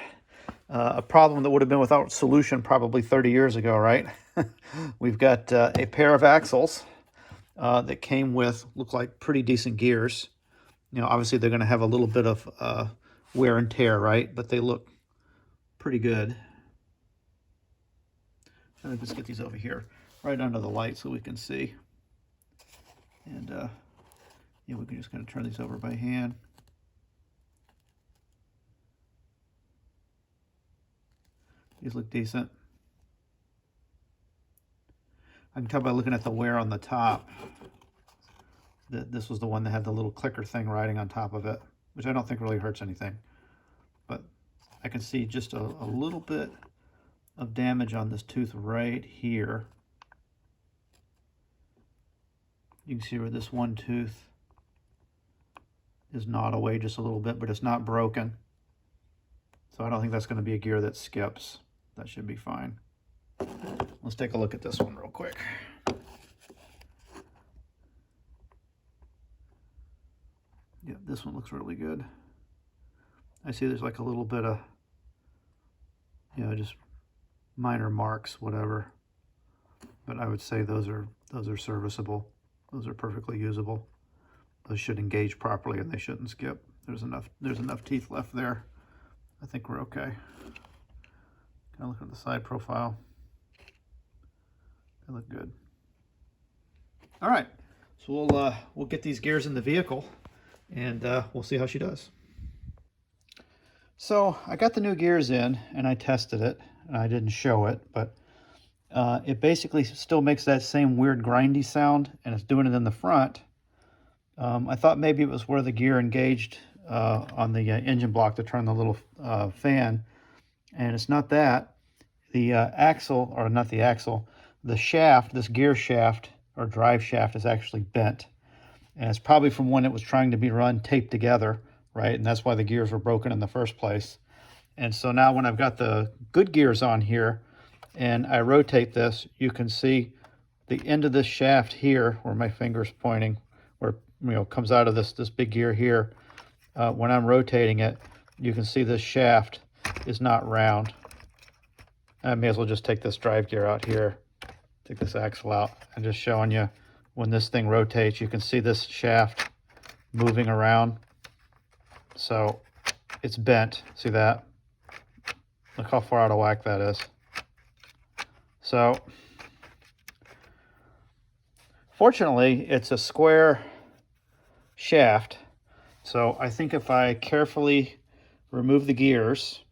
A problem that would have been without solution probably 30 years ago, right? We've got a pair of axles that came with, look like pretty decent gears. You know, obviously they're going to have a little bit of wear and tear, right? But they look pretty good. Let me just get these over here, right under the light so we can see. And yeah, we can just kind of turn these over by hand. These look decent. I can tell by looking at the wear on the top that this was the one that had the little clicker thing riding on top of it, which I don't think really hurts anything. But I can see just a little bit of damage on this tooth right here. You can see where this one tooth is gnawed away just a little bit, but it's not broken. So I don't think that's going to be a gear that skips. That should be fine. Let's take a look at this one real quick. Yeah, this one looks really good. I see there's like a little bit of, you know, just minor marks, whatever. But I would say those are serviceable. Those are perfectly usable. Those should engage properly and they shouldn't skip. There's enough teeth left there. I think we're okay. Kind of look at the side profile. They look good. All right, so we'll get these gears in the vehicle and we'll see how she does. So I got the new gears in and I tested it. I didn't show it, but it basically still makes that same weird grindy sound, and it's doing it in the front. I thought maybe it was where the gear engaged on the engine block to turn the little fan, and it's not that. The axle, or not the axle, the shaft, this gear shaft or drive shaft is actually bent, and it's probably from when it was trying to be run taped together, right? And that's why the gears were broken in the first place. And so now when I've got the good gears on here and I rotate this, you can see the end of this shaft here where my finger's pointing, where, you know, comes out of this big gear here. When I'm rotating it, you can see this shaft is not round. I may as well just take this drive gear out here, take this axle out, and just showing you when this thing rotates, you can see this shaft moving around. So it's bent, see that? Look how far out of whack that is. So fortunately, it's a square shaft. So I think if I carefully remove the gears,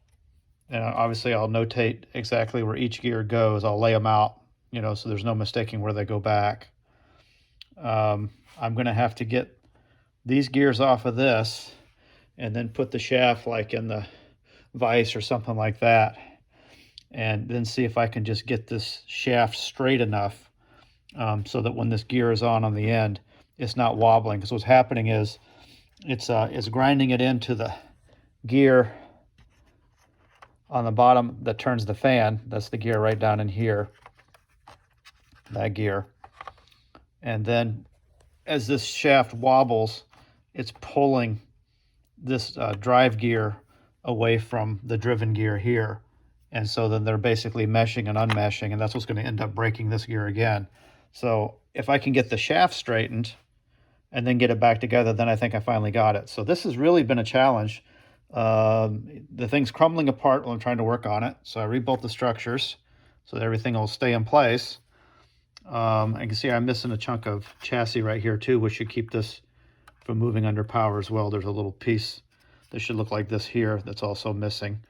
and obviously I'll notate exactly where each gear goes, I'll lay them out, you know, so there's no mistaking where they go back. I'm going to have to get these gears off of this and then put the shaft like in the vise or something like that, and then see if I can just get this shaft straight enough so that when this gear is on the end, it's not wobbling. Because what's happening is it's grinding it into the gear on the bottom that turns the fan. That's the gear right down in here, that gear. And then as this shaft wobbles, it's pulling this drive gear away from the driven gear here. And so then they're basically meshing and unmeshing, and that's what's going to end up breaking this gear again. So if I can get the shaft straightened and then get it back together, then I think I finally got it. So this has really been a challenge. The thing's crumbling apart while I'm trying to work on it. So I rebuilt the structures so that everything will stay in place. I can see I'm missing a chunk of chassis right here too, which should keep this from moving under power as well. There's a little piece that should look like this here that's also missing.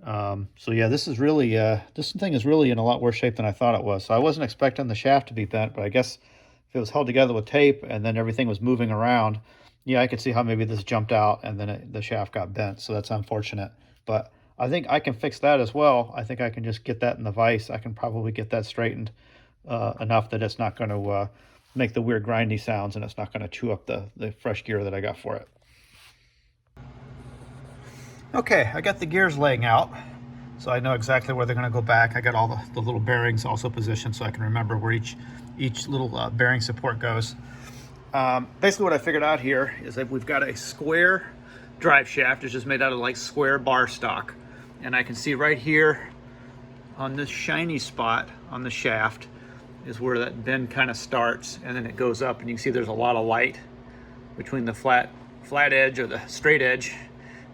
So yeah, this is really, this thing is really in a lot worse shape than I thought it was. So I wasn't expecting the shaft to be bent, but I guess if it was held together with tape and then everything was moving around, yeah, I could see how maybe this jumped out and then the shaft got bent. So that's unfortunate, but I think I can fix that as well. I think I can just get that in the vise. I can probably get that straightened enough that it's not going to make the weird grindy sounds, and it's not going to chew up the fresh gear that I got for it. Okay, I got the gears laying out, so I know exactly where they're going to go back. I got all the little bearings also positioned so I can remember where each little bearing support goes. Basically what I figured out here is that we've got a square drive shaft. It's just made out of like square bar stock. And I can see right here on this shiny spot on the shaft is where that bend kind of starts, and then it goes up, and you can see there's a lot of light between the flat edge or the straight edge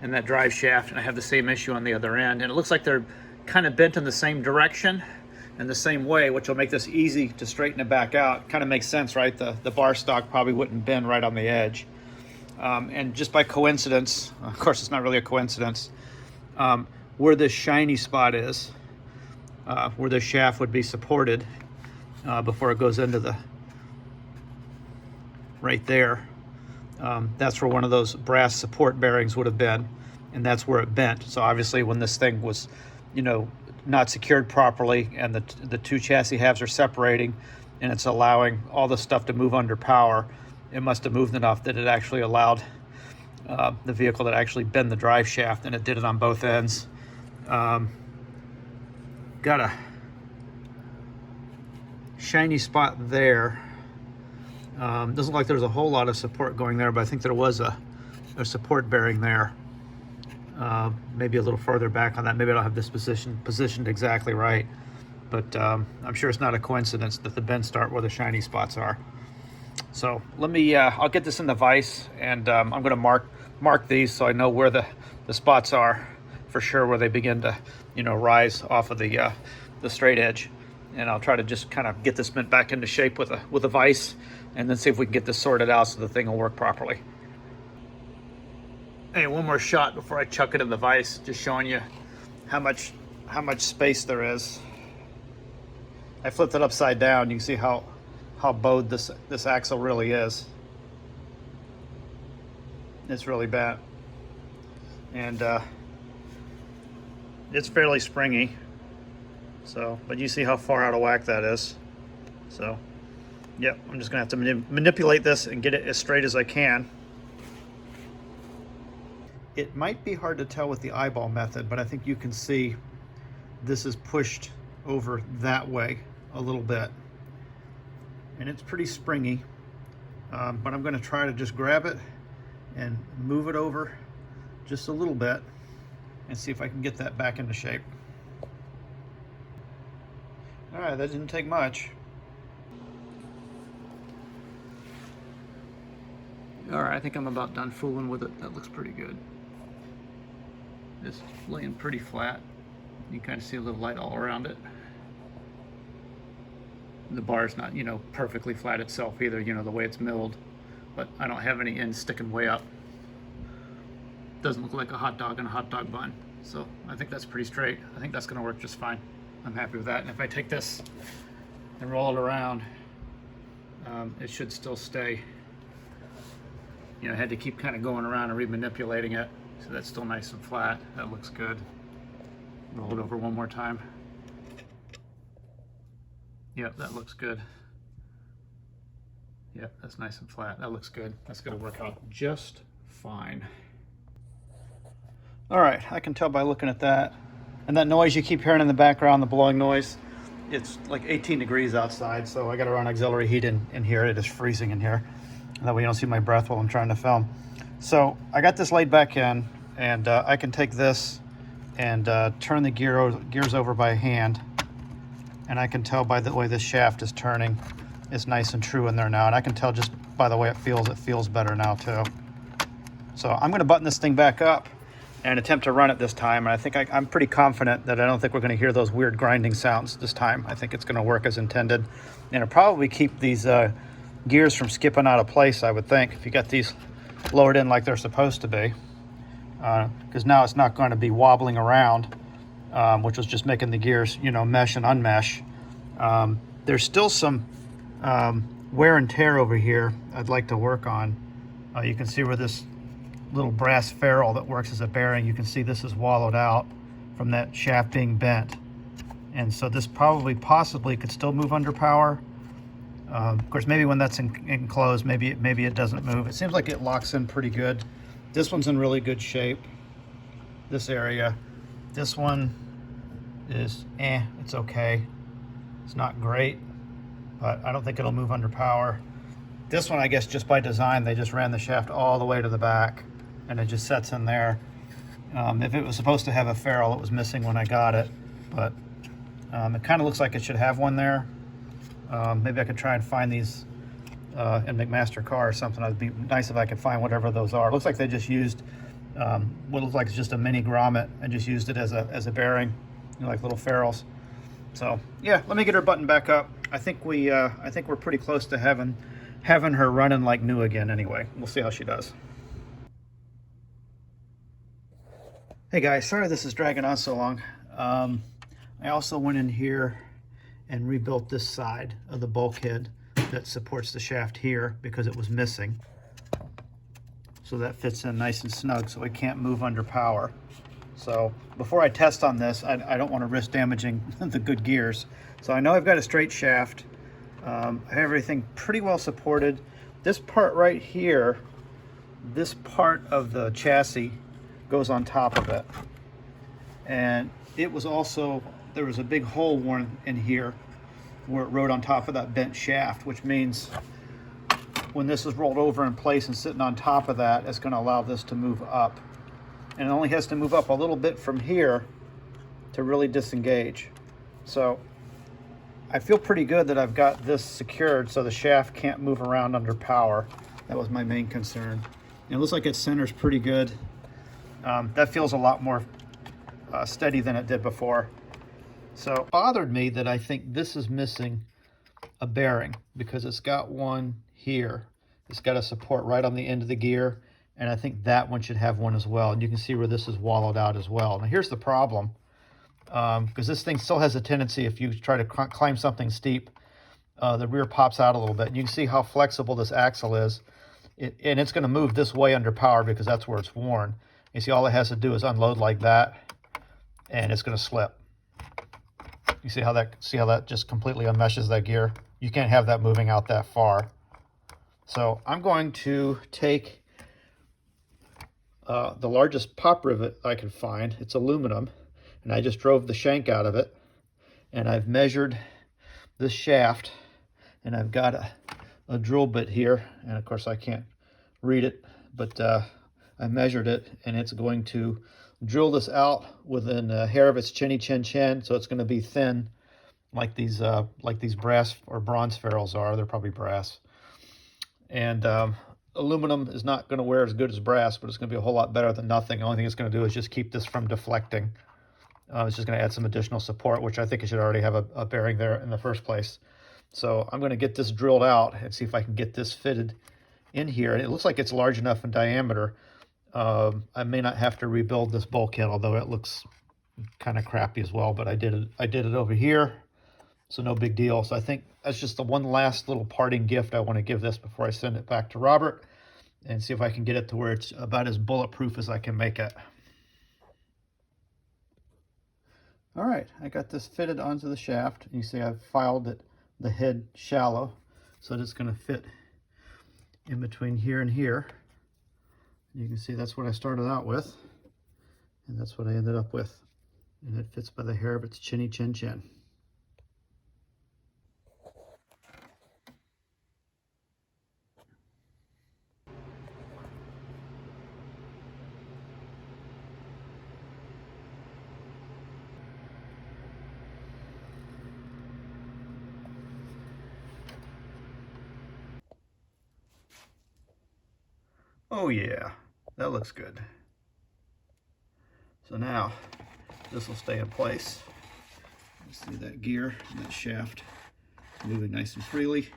and that drive shaft. And I have the same issue on the other end, and it looks like they're kind of bent in the same direction and the same way, which will make this easy to straighten it back out. Kind of makes sense, right? The bar stock probably wouldn't bend right on the edge. And just by coincidence, of course it's not really a coincidence, where this shiny spot is, where the shaft would be supported before it goes into the, right there, that's where one of those brass support bearings would have been, and that's where it bent. So obviously when this thing was, you know, not secured properly, and the two chassis halves are separating, and it's allowing all the stuff to move under power, it must have moved enough that it actually allowed the vehicle to actually bend the drive shaft, and it did it on both ends. Got a shiny spot there. Doesn't look like there's a whole lot of support going there, but I think there was a support bearing there. Maybe a little further back on that. Maybe I don't have this positioned exactly right, but I'm sure it's not a coincidence that the bends start where the shiny spots are. So let me, I'll get this in the vise, and I'm going to mark these so I know where the spots are for sure, where they begin to, you know, rise off of the straight edge. And I'll try to just kind of get this bent back into shape with a vise, and then see if we can get this sorted out so the thing will work properly. Hey, one more shot before I chuck it in the vise, just showing you how much space there is. I flipped it upside down. You can see how bowed this axle really is. It's really bent, and it's fairly springy. So, but you see how far out of whack that is. So, yep, I'm just gonna have to manipulate this and get it as straight as I can. It might be hard to tell with the eyeball method, but I think you can see this is pushed over that way a little bit. And it's pretty springy, but I'm gonna try to just grab it and move it over just a little bit and see if I can get that back into shape. All right, that didn't take much. All right, I think I'm about done fooling with it. That looks pretty good. It's laying pretty flat. You can kind of see a little light all around it. The bar's not, you know, perfectly flat itself either, you know, the way it's milled, but I don't have any ends sticking way up. Doesn't look like a hot dog in a hot dog bun. So I think that's pretty straight. I think that's gonna work just fine. I'm happy with that. And if I take this and roll it around, it should still stay. You know, I had to keep kind of going around and remanipulating it. So that's still nice and flat. That looks good. Roll it over one more time. Yep, that looks good. Yep, that's nice and flat. That looks good. That's gonna work out just fine. All right, I can tell by looking at that. And that noise you keep hearing in the background, the blowing noise, it's like 18 degrees outside, so I gotta run auxiliary heat in here. It is freezing in here. That way you don't see my breath while I'm trying to film. So I got this laid back in, and I can take this and turn the gears over by hand. And I can tell by the way this shaft is turning, it's nice and true in there now. And I can tell just by the way it feels better now too. So I'm gonna button this thing back up and attempt to run it this time. And I think I'm pretty confident that I don't think we're gonna hear those weird grinding sounds this time. I think it's gonna work as intended. And it'll probably keep these gears from skipping out of place, I would think, if you got these lowered in like they're supposed to be. Because now it's not going to be wobbling around, which was just making the gears, you know, mesh and unmesh. There's still some wear and tear over here I'd like to work on. You can see where this little brass ferrule that works as a bearing, you can see this is wallowed out from that shaft being bent. And so this possibly could still move under power. Of course, maybe when that's enclosed, maybe it doesn't move. It seems like it locks in pretty good. This one's in really good shape, this area. This one is, it's okay. It's not great, but I don't think it'll move under power. This one, I guess, just by design, they just ran the shaft all the way to the back, and it just sets in there. If it was supposed to have a ferrule, it was missing when I got it, but it kind of looks like it should have one there. Maybe I could try and find these in McMaster Car or something. It'd be nice if I could find whatever those are. It looks like they just used what looks like it's just a mini grommet and just used it as a bearing, you know, like little ferrules. So yeah, let me get her buttoned back up. I think we're pretty close to having her running like new again. Anyway, we'll see how she does. Hey guys, sorry this is dragging on so long. I also went in here and rebuilt this side of the bulkhead that supports the shaft here because it was missing. So that fits in nice and snug so it can't move under power. So before I test on this, I don't want to risk damaging the good gears. So I know I've got a straight shaft. I have everything pretty well supported. This part right here, this part of the chassis goes on top of it. And it was also, there was a big hole worn in here where it rode on top of that bent shaft, which means when this is rolled over in place and sitting on top of that, it's going to allow this to move up. And it only has to move up a little bit from here to really disengage. So I feel pretty good that I've got this secured so the shaft can't move around under power. That was my main concern. And it looks like it centers pretty good. That feels a lot more steady than it did before. So it bothered me that I think this is missing a bearing because it's got one here. It's got a support right on the end of the gear, and I think that one should have one as well. And you can see where this is wallowed out as well. Now here's the problem, because this thing still has a tendency, if you try to climb something steep, the rear pops out a little bit. And you can see how flexible this axle is, and it's going to move this way under power because that's where it's worn. You see, all it has to do is unload like that, and it's going to slip. You see how that just completely unmeshes that gear? You can't have that moving out that far. So I'm going to take the largest pop rivet I can find. It's aluminum, and I just drove the shank out of it, and I've measured this shaft, and I've got a drill bit here, and of course I can't read it, but I measured it, and it's going to drill this out within a hair of its chinny chin chin, so it's going to be thin, like these brass or bronze ferrules are. They're probably brass. And aluminum is not going to wear as good as brass, but it's going to be a whole lot better than nothing. The only thing it's going to do is just keep this from deflecting. It's just going to add some additional support, which I think it should already have a bearing there in the first place. So I'm going to get this drilled out and see if I can get this fitted in here. And it looks like it's large enough in diameter. I may not have to rebuild this bulkhead, although it looks kind of crappy as well, but I did it over here, so no big deal. So I think that's just the one last little parting gift I want to give this before I send it back to Robert and see if I can get it to where it's about as bulletproof as I can make it. All right, I got this fitted onto the shaft. You see I've filed it, the head shallow, so that it's going to fit in between here and here. You can see that's what I started out with, and that's what I ended up with. And it fits by the hair of its chinny chin chin. Oh yeah, that looks good. So now this will stay in place. You see that gear, that shaft moving nice and freely.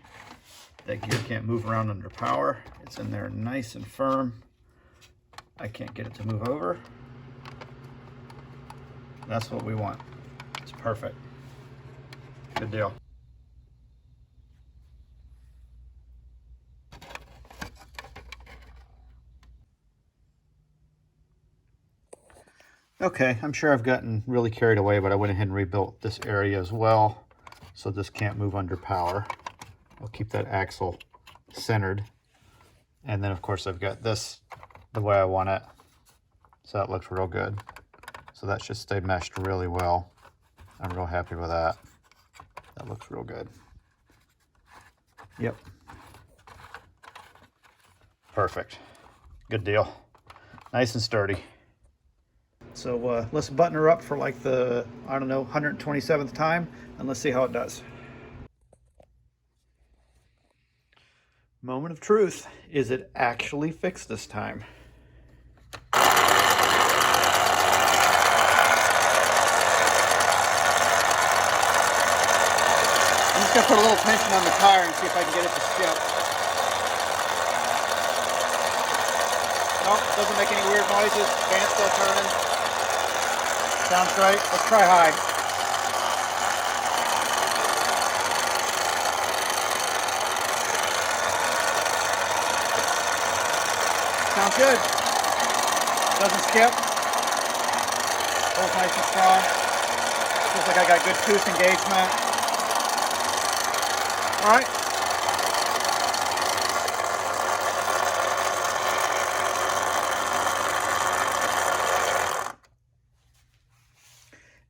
That gear can't move around under power. It's in there nice and firm. I can't get it to move over. That's what we want. It's perfect. Good deal. Okay, I'm sure I've gotten really carried away, but I went ahead and rebuilt this area as well, so this can't move under power. I'll keep that axle centered. And then of course I've got this the way I want it. So that looks real good. So that should stay meshed really well. I'm real happy with that. That looks real good. Yep. Perfect. Good deal. Nice and sturdy. So let's button her up for like the, I don't know, 127th time, and let's see how it does. Moment of truth. Is it actually fixed this time? I'm just going to put a little tension on the tire and see if I can get it to skip. Nope, doesn't make any weird noises. Fan's still turning. Sounds great. Let's try high. Sounds good. Doesn't skip. Pulls nice and strong. Feels like I got good tooth engagement. All right.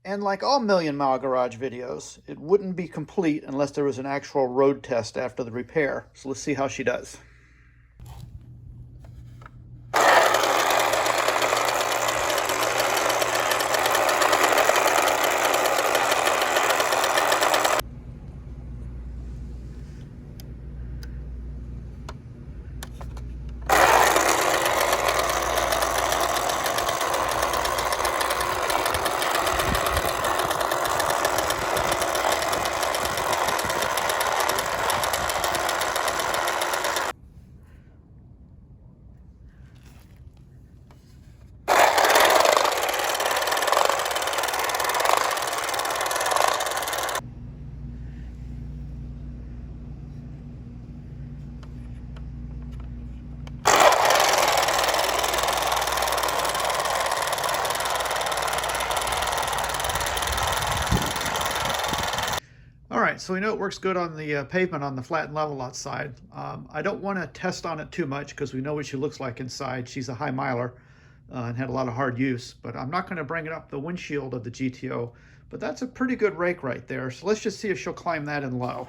And like all Million Mile Garage videos, it wouldn't be complete unless there was an actual road test after the repair. So let's see how she does. All right, so we know it works good on the pavement on the flat and level lot side. I don't want to test on it too much because we know what she looks like inside. She's a high miler and had a lot of hard use, but I'm not going to bring it up the windshield of the GTO, but that's a pretty good rake right there. So let's just see if she'll climb that in low.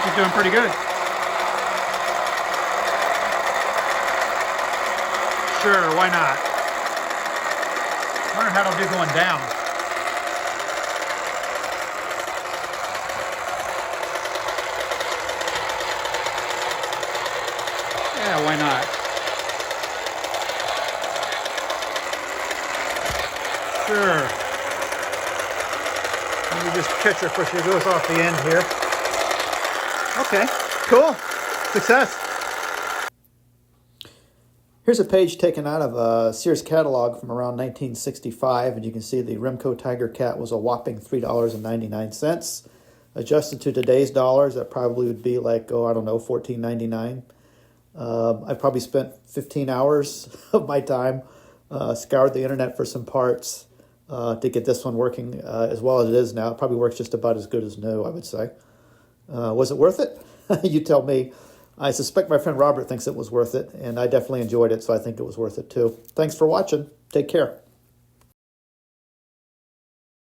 She's doing pretty good. Sure, why not? I wonder how it'll do going down. Yeah, why not? Sure. Let me just catch her before she goes off the end here. Okay, cool. Success. Here's a page taken out of a Sears catalog from around 1965, and you can see the Remco Tiger Cat was a whopping $3.99. Adjusted to today's dollars, that probably would be like, I don't know, $14.99. I probably spent 15 hours of my time, scoured the internet for some parts to get this one working as well as it is now. It probably works just about as good as new, I would say. Was it worth it? You tell me. I suspect my friend Robert thinks it was worth it, and I definitely enjoyed it, so I think it was worth it too. Thanks for watching. Take care.